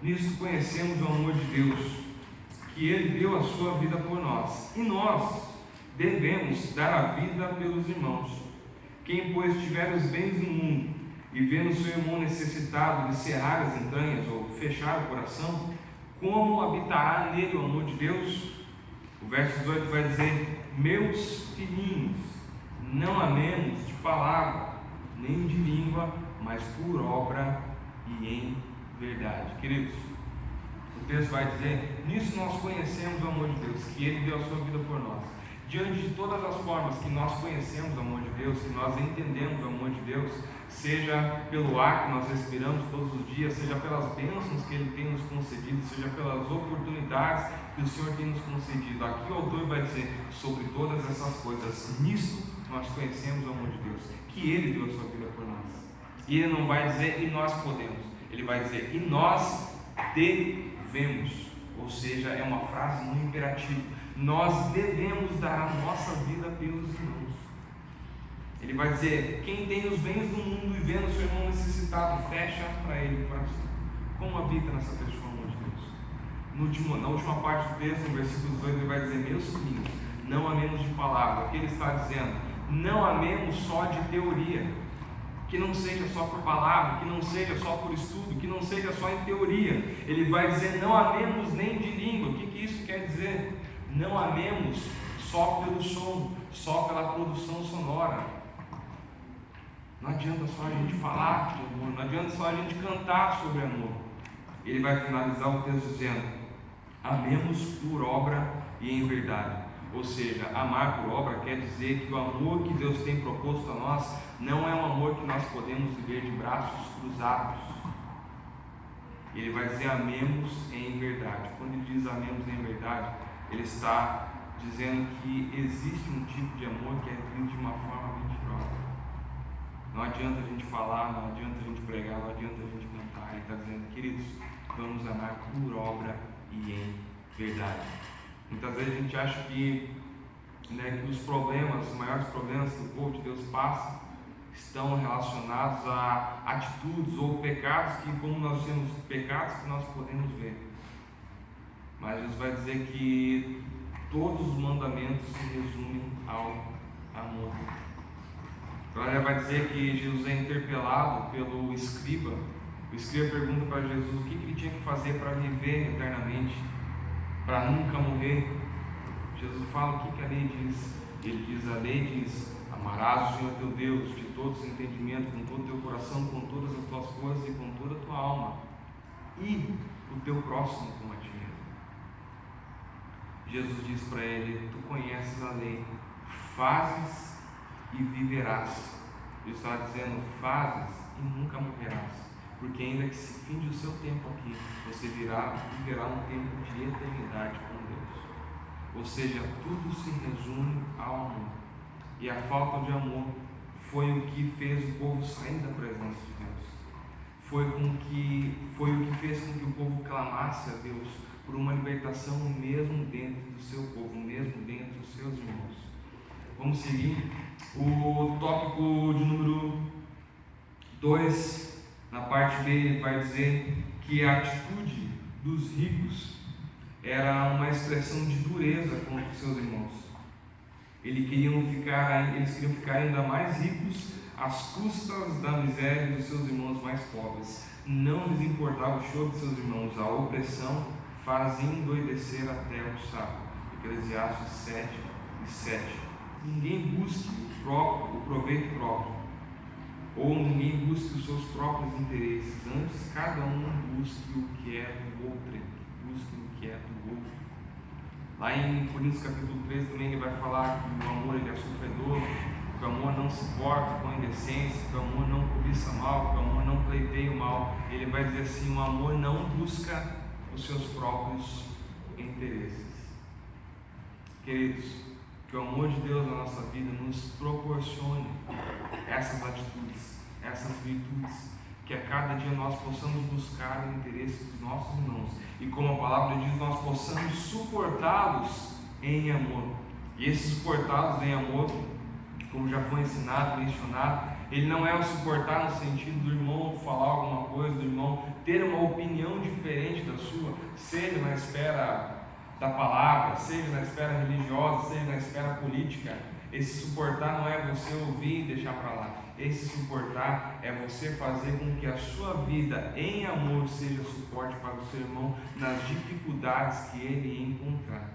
nisto conhecemos o amor de Deus, que Ele deu a sua vida por nós, e nós devemos dar a vida pelos irmãos. Quem, pois, tiver os bens do mundo e vendo seu irmão necessitado de cerrar as entranhas ou fechar o coração, como habitará nele o amor de Deus? O verso 18 vai dizer: meus filhinhos, não amemos de palavra, nem de língua, mas por obra e em verdade. Queridos, o texto vai dizer: nisso nós conhecemos o amor de Deus, que Ele deu a sua vida por nós. Diante de todas as formas que nós conhecemos o amor de Deus, que nós entendemos o amor de Deus, seja pelo ar que nós respiramos todos os dias, seja pelas bênçãos que Ele tem nos concedido, seja pelas oportunidades que o Senhor tem nos concedido. Aqui o autor vai dizer: sobre todas essas coisas, nisso nós conhecemos o amor de Deus, que Ele deu a sua vida por nós. E Ele não vai dizer e nós podemos, Ele vai dizer e nós devemos, ou seja, é uma frase no imperativo. Nós devemos dar a nossa vida pelos irmãos. Ele vai dizer: quem tem os bens do mundo e vendo seu irmão necessitado, fecha para ele o coração. Como habita nessa pessoa o amor de Deus? Na última parte do texto, no versículo 18, ele vai dizer: meus filhos, não amemos de palavra. O que ele está dizendo? Não amemos só de teoria, que não seja só por palavra, que não seja só por estudo, que não seja só em teoria. Ele vai dizer: não amemos nem de língua. O que isso quer dizer? Não amemos só pelo som, só pela produção sonora. Não adianta só a gente falar de amor, não adianta só a gente cantar sobre amor. Ele vai finalizar o texto dizendo: amemos por obra e em verdade. Ou seja, amar por obra quer dizer que o amor que Deus tem proposto a nós não é um amor que nós podemos viver de braços cruzados. Ele vai dizer: amemos em verdade. Quando ele diz amemos em verdade, ele está dizendo que existe um tipo de amor que é vivido de uma forma mentirosa. Não adianta a gente falar, não adianta a gente pregar, não adianta a gente cantar. Ele está dizendo: queridos, vamos amar por obra e em verdade. Muitas vezes a gente acha que os maiores problemas que o povo de Deus passa estão relacionados a atitudes ou pecados que, como nós temos pecados que nós podemos ver. Mas Jesus vai dizer que todos os mandamentos se resumem ao amor. Agora ele vai dizer que Jesus é interpelado pelo escriba. O escriba pergunta para Jesus o que ele tinha que fazer para viver eternamente, para nunca morrer. Jesus fala o que a lei diz. Ele diz: a lei diz: amarás o Senhor teu Deus de todo o seu entendimento, com todo o teu coração, com todas as tuas forças e com toda a tua alma, e o teu próximo como a ti mesmo. Jesus diz para ele: tu conheces a lei, fazes e viverás. Ele está dizendo: fazes e nunca morrerás, porque ainda que se finde o seu tempo aqui, você viverá um tempo de eternidade com Deus. Ou seja, tudo se resume ao amor. E a falta de amor foi o que fez o povo sair da presença de Deus. Foi o que fez com que o povo clamasse a Deus por uma libertação mesmo dentro do seu povo, mesmo dentro dos seus irmãos. Vamos seguir. O tópico de número 2, na parte B, ele vai dizer que a atitude dos ricos era uma expressão de dureza contra os seus irmãos. Eles queriam ficar ainda mais ricos às custas da miséria dos seus irmãos mais pobres. Não lhes importava o choro de seus irmãos, a opressão fazia endoidecer até o sábado. Eclesiastes 7:7. Ninguém busque o proveito próprio, ou ninguém busque os seus próprios interesses. Antes, cada um busque o que é do outro. Busque o que é do outro. Lá em Coríntios capítulo 13 também ele vai falar que o amor ele é sofredor, que o amor não se porta com indecência, que o amor não cobiça mal, que o amor não pleiteia o mal. Ele vai dizer assim: o amor não busca os seus próprios interesses. Queridos, que o amor de Deus na nossa vida nos proporcione essas atitudes, essas virtudes, que a cada dia nós possamos buscar o interesse dos nossos irmãos, e como a palavra diz, nós possamos suportá-los em amor. E esse suportá-los em amor, como já foi ensinado, mencionado, ele não é o suportar no sentido do irmão falar alguma coisa, do irmão ter uma opinião diferente da sua, seja na esfera da palavra, seja na esfera religiosa, seja na esfera política. Esse suportar não é você ouvir e deixar para lá. Esse suportar é você fazer com que a sua vida em amor seja suporte para o seu irmão nas dificuldades que ele encontrar.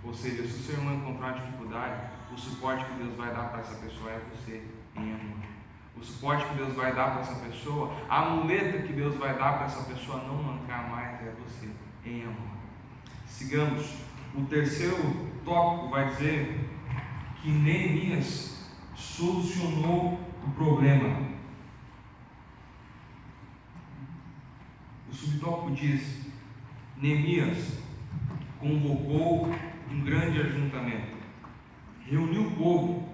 Ou seja, se o seu irmão encontrar dificuldade, o suporte que Deus vai dar para essa pessoa é você em amor. O suporte que Deus vai dar para essa pessoa, a muleta que Deus vai dar para essa pessoa não mancar mais é você em amor. Sigamos. O terceiro tópico vai dizer que Neemias solucionou o problema. O subtópico diz: Neemias convocou um grande ajuntamento, reuniu o povo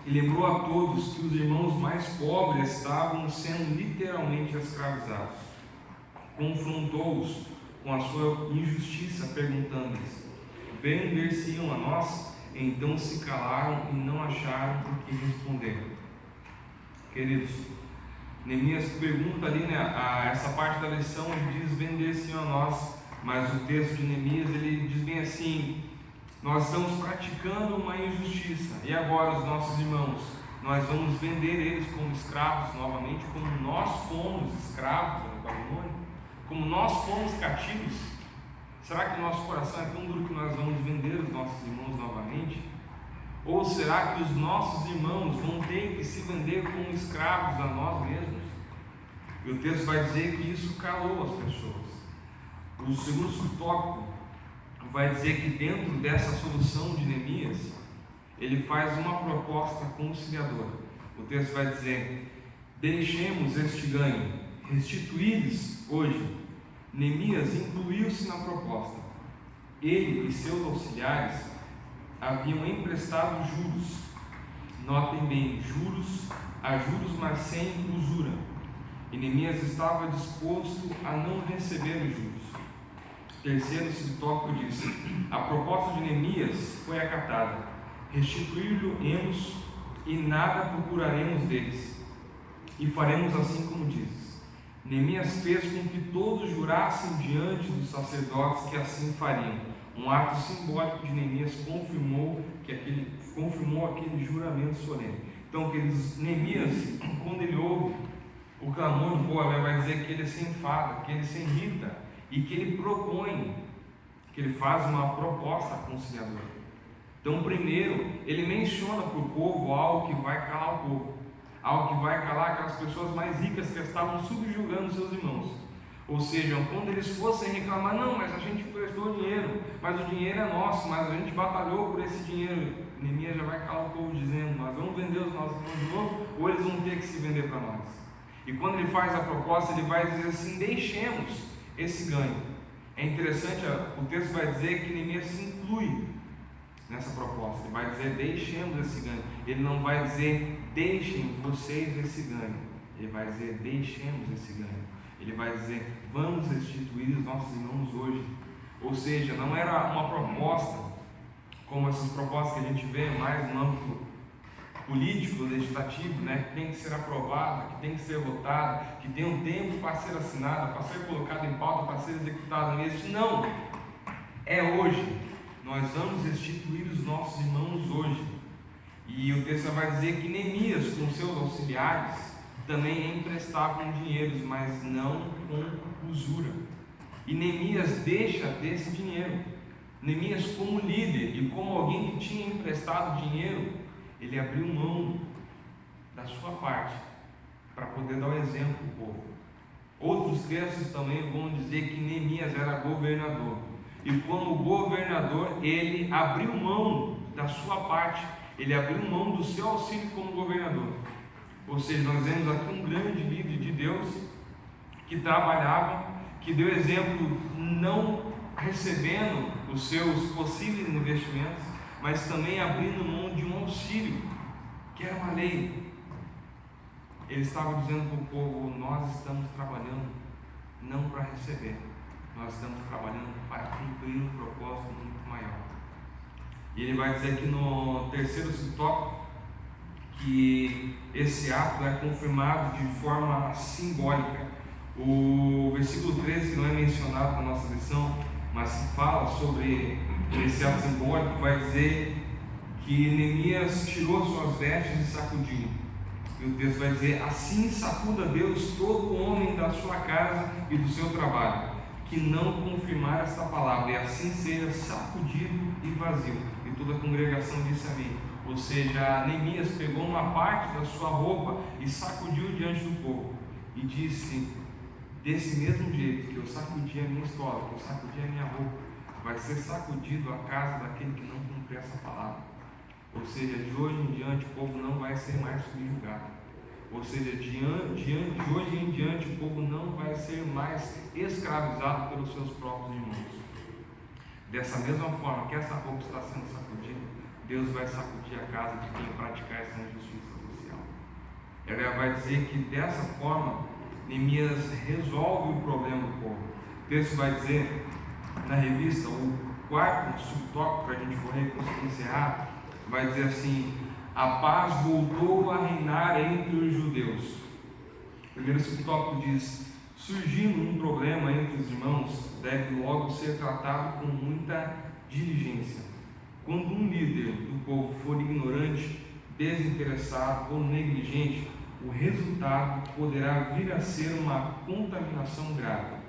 e lembrou a todos que os irmãos mais pobres estavam sendo literalmente escravizados. Confrontou-os com a sua injustiça, perguntando-lhes: vender-se-iam a nós? Então se calaram e não acharam o que responder. Queridos, Neemias pergunta ali, essa parte da lição diz vender-se-iam a nós, mas o texto de Neemias ele diz bem assim: nós estamos praticando uma injustiça, e agora os nossos irmãos, nós vamos vender eles como escravos novamente, como nós fomos escravos na Babilônia, como nós fomos cativos. Será que o nosso coração é tão duro que nós vamos vender os nossos irmãos novamente? Ou será que os nossos irmãos vão ter que se vender como escravos a nós mesmos? E o texto vai dizer que isso calou as pessoas. O segundo subtópico vai dizer que dentro dessa solução de Neemias, ele faz uma proposta conciliadora. O texto vai dizer: deixemos este ganho, restituí-lhes hoje. Neemias incluiu-se na proposta. Ele e seus auxiliares haviam emprestado juros. Notem bem, juros a juros, mas sem usura. E Neemias estava disposto a não receber os juros. Terceiro subtópico diz: a proposta de Neemias foi acatada. Restituir-lhe-emos e nada procuraremos deles. e faremos assim como dizes. Neemias fez com que todos jurassem diante dos sacerdotes que assim fariam. Um ato simbólico de Neemias confirmou aquele juramento solene. Então, queridos, Neemias, quando ele ouve o clamor do povo, vai dizer que ele se enfada, que ele se irrita e que ele propõe, que ele faz uma proposta conciliadora. Então, primeiro, ele menciona para o povo algo que vai calar o povo, algo que vai calar aquelas pessoas mais ricas que estavam subjugando seus irmãos. Ou seja, quando eles fossem reclamar, não, mas a gente prestou dinheiro, mas o dinheiro é nosso, mas a gente batalhou por esse dinheiro. Neemias já vai calar o povo dizendo, nós vamos vender os nossos irmãos de novo, ou eles vão ter que se vender para nós. E quando ele faz a proposta, ele vai dizer assim, deixemos esse ganho. É interessante, o texto vai dizer que Neemias se inclui nessa proposta. Ele vai dizer, deixemos esse ganho. Ele não vai dizer, deixem vocês esse ganho. Ele vai dizer, deixemos esse ganho. Ele vai dizer, vamos restituir os nossos irmãos hoje. Ou seja, não era uma proposta como essas propostas que a gente vê mais no âmbito político, legislativo, né? Que tem que ser aprovada, que tem que ser votada, que tem um tempo para ser assinada, para ser colocada em pauta, para ser executada. Não, é hoje. Nós vamos restituir os nossos irmãos hoje. E o texto vai dizer que Neemias, com seus auxiliares, também emprestavam dinheiros, mas não com usura. E Neemias deixa desse dinheiro. Neemias, como líder e como alguém que tinha emprestado dinheiro, ele abriu mão da sua parte para poder dar o exemplo para o povo. Outros textos também vão dizer que Neemias era governador. E como governador, ele abriu mão da sua parte, ele abriu mão do seu auxílio como governador. Ou seja, nós vemos aqui um grande líder de Deus que trabalhava, que deu exemplo não recebendo os seus possíveis investimentos, mas também abrindo mão de um auxílio, que era uma lei. Ele estava dizendo para o povo, nós estamos trabalhando não para receber, nós estamos trabalhando para cumprir um propósito muito maior. E ele vai dizer aqui no terceiro subtópico que esse ato é confirmado de forma simbólica. O versículo 13, que não é mencionado na nossa lição, mas que fala sobre esse ato simbólico, vai dizer que Neemias tirou suas vestes e sacudiu. E o texto vai dizer, assim sacuda Deus todo homem da sua casa e do seu trabalho, que não confirmar esta palavra, e assim seja sacudido e vazio. E toda a congregação disse amém. Ou seja, Neemias pegou uma parte da sua roupa e sacudiu diante do povo e disse, desse mesmo jeito que eu sacudi a minha estola, que eu sacudi a minha roupa, vai ser sacudido a casa daquele que não cumprir essa palavra. Ou seja, de hoje em diante o povo não vai ser mais subjugado. Ou seja, de hoje em diante o povo não vai ser mais escravizado pelos seus próprios irmãos. Dessa mesma forma que essa roupa está sendo sacudida, Deus vai sacudir a casa de quem praticar essa injustiça social. Ela vai dizer que dessa forma Neemias resolve o problema do povo. O texto vai dizer na revista, o quarto subtópico, para a gente conseguir encerrar, vai dizer assim, a paz voltou a reinar entre os judeus. O primeiro subtópico diz, surgindo um problema entre os irmãos, deve logo ser tratado com muita diligência. Quando um líder do povo for ignorante, desinteressado ou negligente, o resultado poderá vir a ser uma contaminação grave.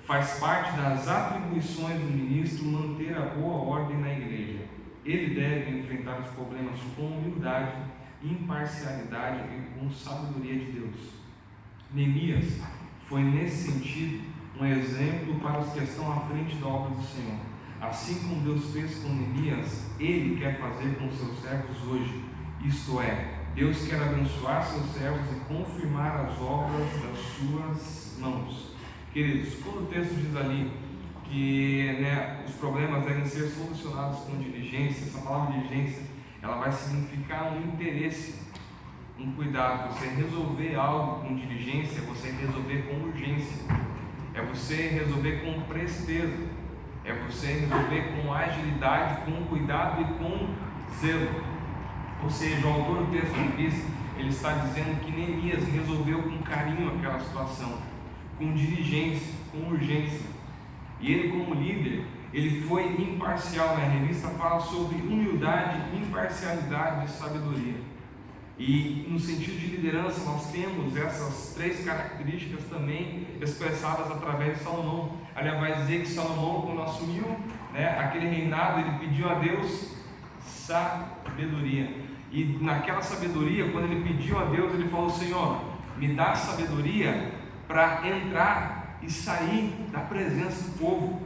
Faz parte das atribuições do ministro manter a boa ordem na igreja. Ele deve enfrentar os problemas com humildade, imparcialidade e com sabedoria de Deus. Neemias foi nesse sentido um exemplo para os que estão à frente da obra do Senhor. Assim como Deus fez com Neemias, Ele quer fazer com seus servos hoje. Isto é, Deus quer abençoar seus servos e confirmar as obras das suas mãos. Queridos, quando o texto diz ali que os problemas devem ser solucionados com diligência, essa palavra diligência, ela vai significar um interesse, um cuidado. Você resolver algo com diligência, é você resolver com urgência, é você resolver com presteza, é você resolver com agilidade, com cuidado e com zelo. Ou seja, o autor do texto diz ele está dizendo que Neemias resolveu com carinho aquela situação, com diligência, com urgência. E ele, como líder, ele foi imparcial. A revista fala sobre humildade, imparcialidade e sabedoria. E no sentido de liderança, nós temos essas 3 características também expressadas através de Salomão. Aliás, vai dizer que Salomão, quando assumiu aquele reinado, ele pediu a Deus sabedoria. E naquela sabedoria, quando ele pediu a Deus, ele falou: Senhor, me dá sabedoria para entrar e sair da presença do povo,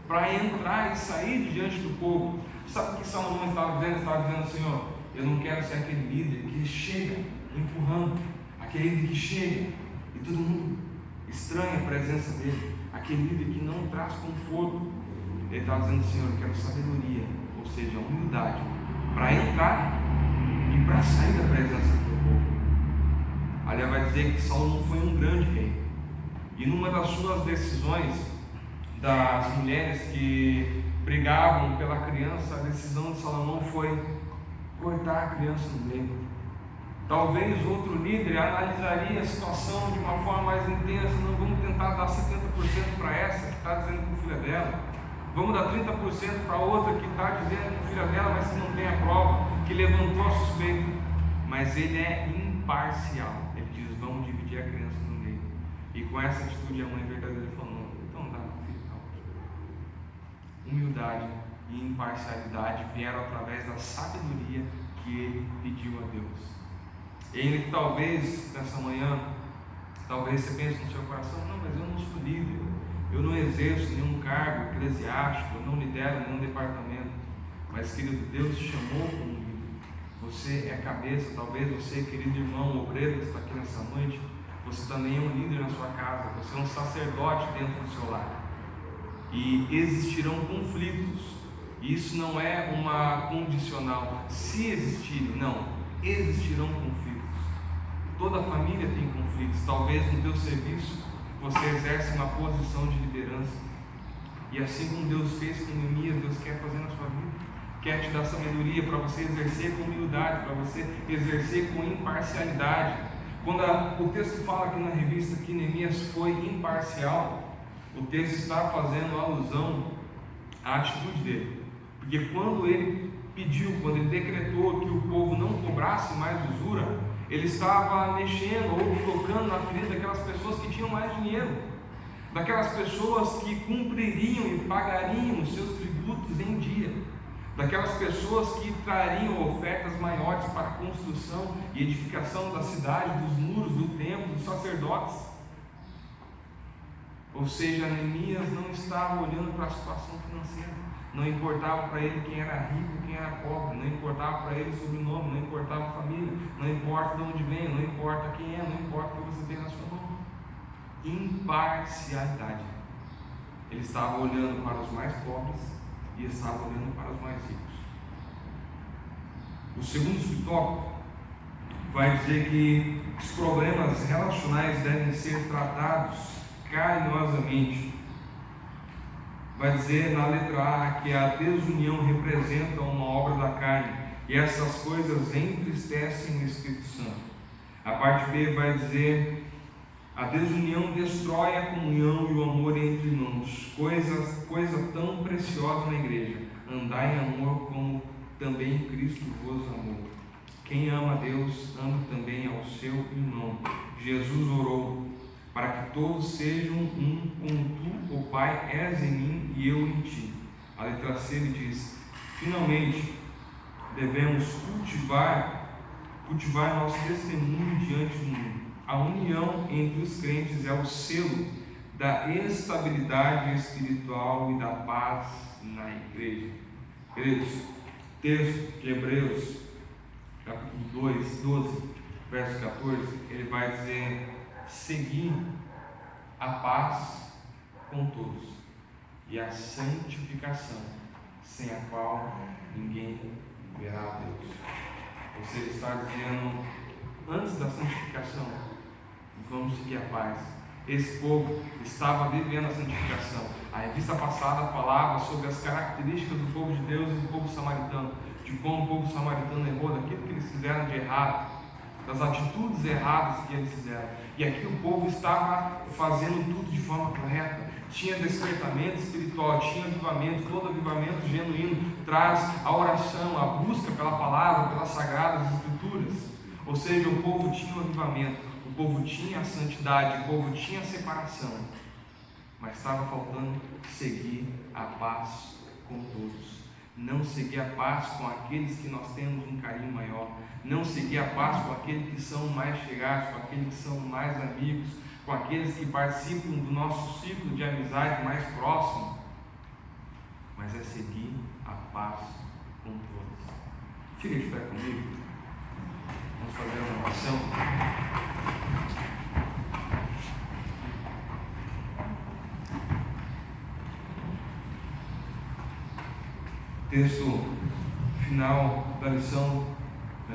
para entrar e sair diante do povo. Sabe o que Salomão estava dizendo? Ele estava dizendo: Senhor, eu não quero ser aquele líder que chega empurrando, aquele líder que chega e todo mundo estranha a presença dele, aquele líder que não traz conforto. Ele estava dizendo: Senhor, eu quero sabedoria, ou seja, humildade, para entrar e para sair da presença do povo. Aliás, vai dizer que Salomão foi um grande rei, e numa das suas decisões, das mulheres que brigavam pela criança, a decisão de Salomão foi cortar a criança no meio. Talvez outro líder analisaria a situação de uma forma mais intensa: não, vamos tentar dar 70% para essa que está dizendo que o filho é dela, vamos dar 30% para outra que está dizendo que o filho é dela, mas que não tem a prova, que levantou a suspeita. Mas ele é imparcial. Ele diz: vamos dividir a criança no meio. E com essa atitude a mãe verdadeira falou: não, então dá para o filho tal. Humildade e imparcialidade vieram através da sabedoria que ele pediu a Deus. E ainda que talvez nessa manhã, talvez você pense no seu coração: não, mas eu não sou líder, eu não exerço nenhum cargo eclesiástico, eu não lidero nenhum departamento. Mas, querido, Deus te chamou como líder. Você é cabeça. Talvez você, querido irmão obreiro que está aqui nessa noite, você também é um líder na sua casa, você é um sacerdote dentro do seu lar. E existirão conflitos. Isso não é uma condicional. Se existirem, não, existirão conflitos. Toda família tem conflitos. Talvez no teu serviço você exerce uma posição de liderança. E assim como Deus fez com Neemias, Deus quer fazer na sua vida. Quer te dar sabedoria para você exercer com humildade, para você exercer com imparcialidade. Quando o texto fala aqui na revista que Neemias foi imparcial, o texto está fazendo alusão à atitude dele. Porque quando ele pediu, quando ele decretou que o povo não cobrasse mais usura, ele estava mexendo ou tocando na ferida daquelas pessoas que tinham mais dinheiro, daquelas pessoas que cumpririam e pagariam os seus tributos em dia, daquelas pessoas que trariam ofertas maiores para a construção e edificação da cidade, dos muros, do templo, dos sacerdotes. Ou seja, Neemias não estava olhando para a situação financeira. Não importava para ele quem era rico, quem era pobre, não importava para ele o sobrenome, não importava a família, não importa de onde vem, não importa quem é, não importa o que você tem na sua mão. Imparcialidade. Ele estava olhando para os mais pobres e estava olhando para os mais ricos. O segundo subtópico vai dizer que os problemas relacionais devem ser tratados carinhosamente. Vai dizer na letra A que a desunião representa uma obra da carne e essas coisas entristecem o Espírito Santo. A parte B vai dizer: a desunião destrói a comunhão e o amor entre irmãos, coisa tão preciosa na igreja. Andai em amor como também Cristo vos amou. Quem ama a Deus, ama também ao seu irmão. Jesus orou para que todos sejam um, como tu, ó Pai, és em mim e eu em ti. A letra C ele diz: finalmente devemos cultivar nosso testemunho diante do mundo. A união entre os crentes é o selo da estabilidade espiritual e da paz na igreja. Queridos, texto de Hebreus, capítulo 12, verso 14, ele vai dizer: seguir a paz com todos e a santificação, sem a qual ninguém verá a Deus. Você está dizendo, antes da santificação, vamos seguir a paz. Esse povo estava vivendo a santificação. A revista passada falava sobre as características do povo de Deus e do povo samaritano, de como o povo samaritano errou, daquilo que eles fizeram de errado. das atitudes erradas que eles fizeram. E aqui o povo estava fazendo tudo de forma correta. Tinha despertamento espiritual, tinha avivamento. Todo avivamento genuíno traz a oração, a busca pela palavra, pelas sagradas escrituras. Ou seja, o povo tinha o avivamento, o povo tinha a santidade, o povo tinha a separação, mas estava faltando seguir a paz com todos. Não seguir a paz com aqueles que nós temos um carinho maior, não seguir a paz com aqueles que são mais chegados, com aqueles que são mais amigos, com aqueles que participam do nosso ciclo de amizade mais próximo, mas é seguir a paz com todos. Fica de pé comigo, vamos fazer uma oração. O texto final da lição,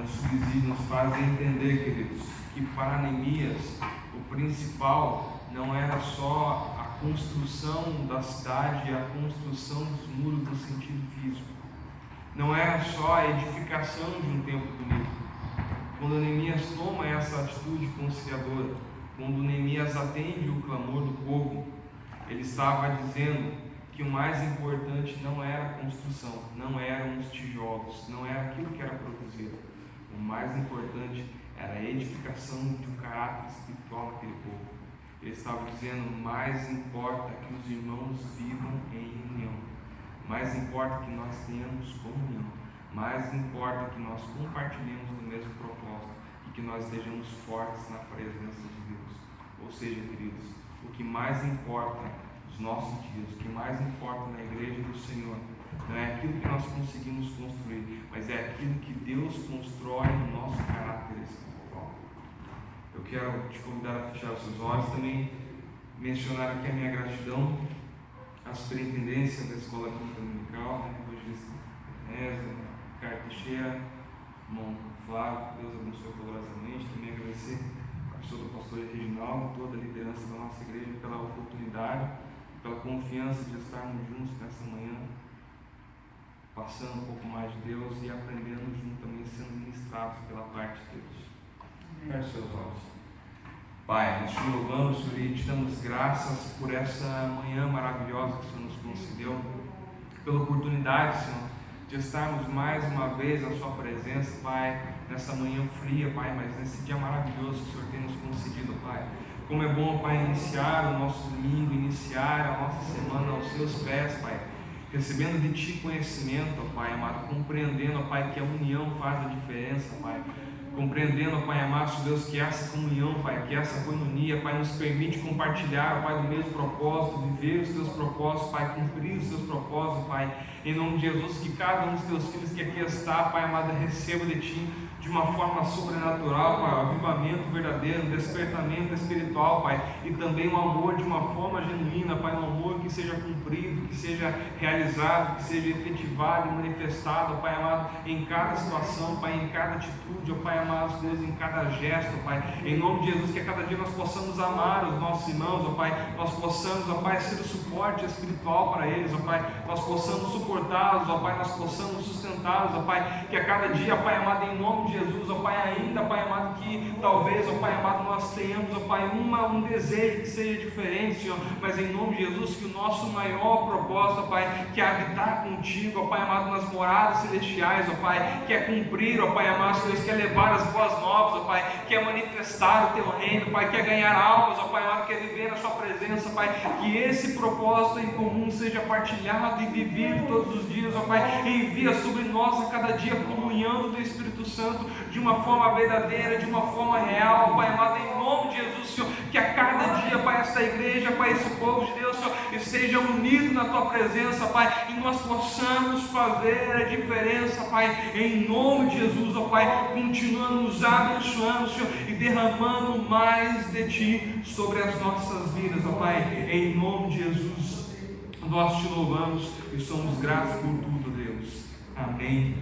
subsídio, nos faz entender, queridos, que para Neemias o principal não era só a construção da cidade e a construção dos muros no sentido físico, não era só a edificação de um templo bonito. Quando Neemias toma essa atitude conciliadora, quando Neemias atende o clamor do povo, ele estava dizendo que o mais importante não era a construção, não eram os tijolos, não era aquilo que era produzido. O mais importante era a edificação de um caráter espiritual naquele povo. Ele estava dizendo: mais importa que os irmãos vivam em união, mais importa que nós tenhamos comunhão, mais importa que nós compartilhemos do mesmo propósito e que nós estejamos fortes na presença de Deus. Ou seja, queridos, o que mais importa nos nossos dias, o que mais importa na igreja do Senhor, não é aquilo que nós conseguimos construir, mas é aquilo que Deus constrói no nosso caráter espiritual. Eu quero te convidar a fechar os seus olhos, também mencionar aqui a minha gratidão à superintendência da Escola Bíblica Dominical, Evangelista Reza, Ricardo Teixeira, irmão Flávio, Deus abençoe poderosamente. Também agradecer a pessoa do pastor Reginaldo, toda a liderança da nossa igreja, pela oportunidade, pela confiança de estarmos juntos nessa manhã, passando um pouco mais de Deus e aprendendo junto, também sendo ministrados pela parte de Deus. Feche seus olhos. Pai, nós te louvamos, Senhor, e te damos graças por essa manhã maravilhosa que o Senhor nos concedeu, pela oportunidade, Senhor, de estarmos mais uma vez na Sua presença, Pai, nessa manhã fria, Pai, mas nesse dia maravilhoso que o Senhor tem nos concedido, Pai. Como é bom, Pai, iniciar o nosso domingo, iniciar a nossa semana aos Seus pés, Pai, recebendo de Ti conhecimento, ó Pai amado, compreendendo, ó Pai, que a união faz a diferença, Pai, compreendendo, ó Pai amado, Deus, que essa comunhão, Pai, que essa coinonia, Pai, nos permite compartilhar, ó Pai, do mesmo propósito, viver os Teus propósitos, Pai, cumprir os Teus propósitos, Pai, em nome de Jesus, que cada um dos Teus filhos que aqui está, Pai amado, receba de Ti de uma forma sobrenatural, Pai, um avivamento verdadeiro, um despertamento espiritual, Pai, e também um amor de uma forma genuína, Pai, um amor que seja cumprido, que seja realizado, que seja efetivado e manifestado, Pai amado, em cada situação, Pai, em cada atitude, ó Pai amado, Deus, em cada gesto, Pai, em nome de Jesus, que a cada dia nós possamos amar os nossos irmãos, ó Pai, nós possamos, ó Pai, ser o suporte espiritual para eles, ó Pai, nós possamos suportá-los, ó Pai, nós possamos sustentá-los, ó Pai, que a cada dia, Pai amado, em nome de Jesus, ó Pai, ainda, Pai amado, que talvez, ó Pai amado, nós tenhamos, ó Pai, um desejo que seja diferente, Senhor, mas em nome de Jesus, que o nosso maior propósito, ó Pai, que é habitar contigo, ó Pai amado, nas moradas celestiais, ó Pai, que é cumprir, ó Pai amado, Deus, que é levar as boas novas, ó Pai, que é manifestar o Teu reino, Pai, que é ganhar almas, ó Pai amado, que é viver na Sua presença, Pai, que esse propósito em comum seja partilhado e vivido todos os dias, ó Pai, envia sobre nós a cada dia comunhão do Teu Espírito Santo, de uma forma verdadeira, de uma forma real, Pai amado, em nome de Jesus, Senhor, que a cada dia, Pai, esta igreja, Pai, esse povo de Deus, Senhor, esteja unido na Tua presença, Pai, e nós possamos fazer a diferença, Pai, em nome de Jesus, ó Pai, continuando nos abençoando, Senhor, e derramando mais de Ti sobre as nossas vidas, ó Pai, em nome de Jesus, nós Te louvamos e somos gratos por tudo, Deus. Amém.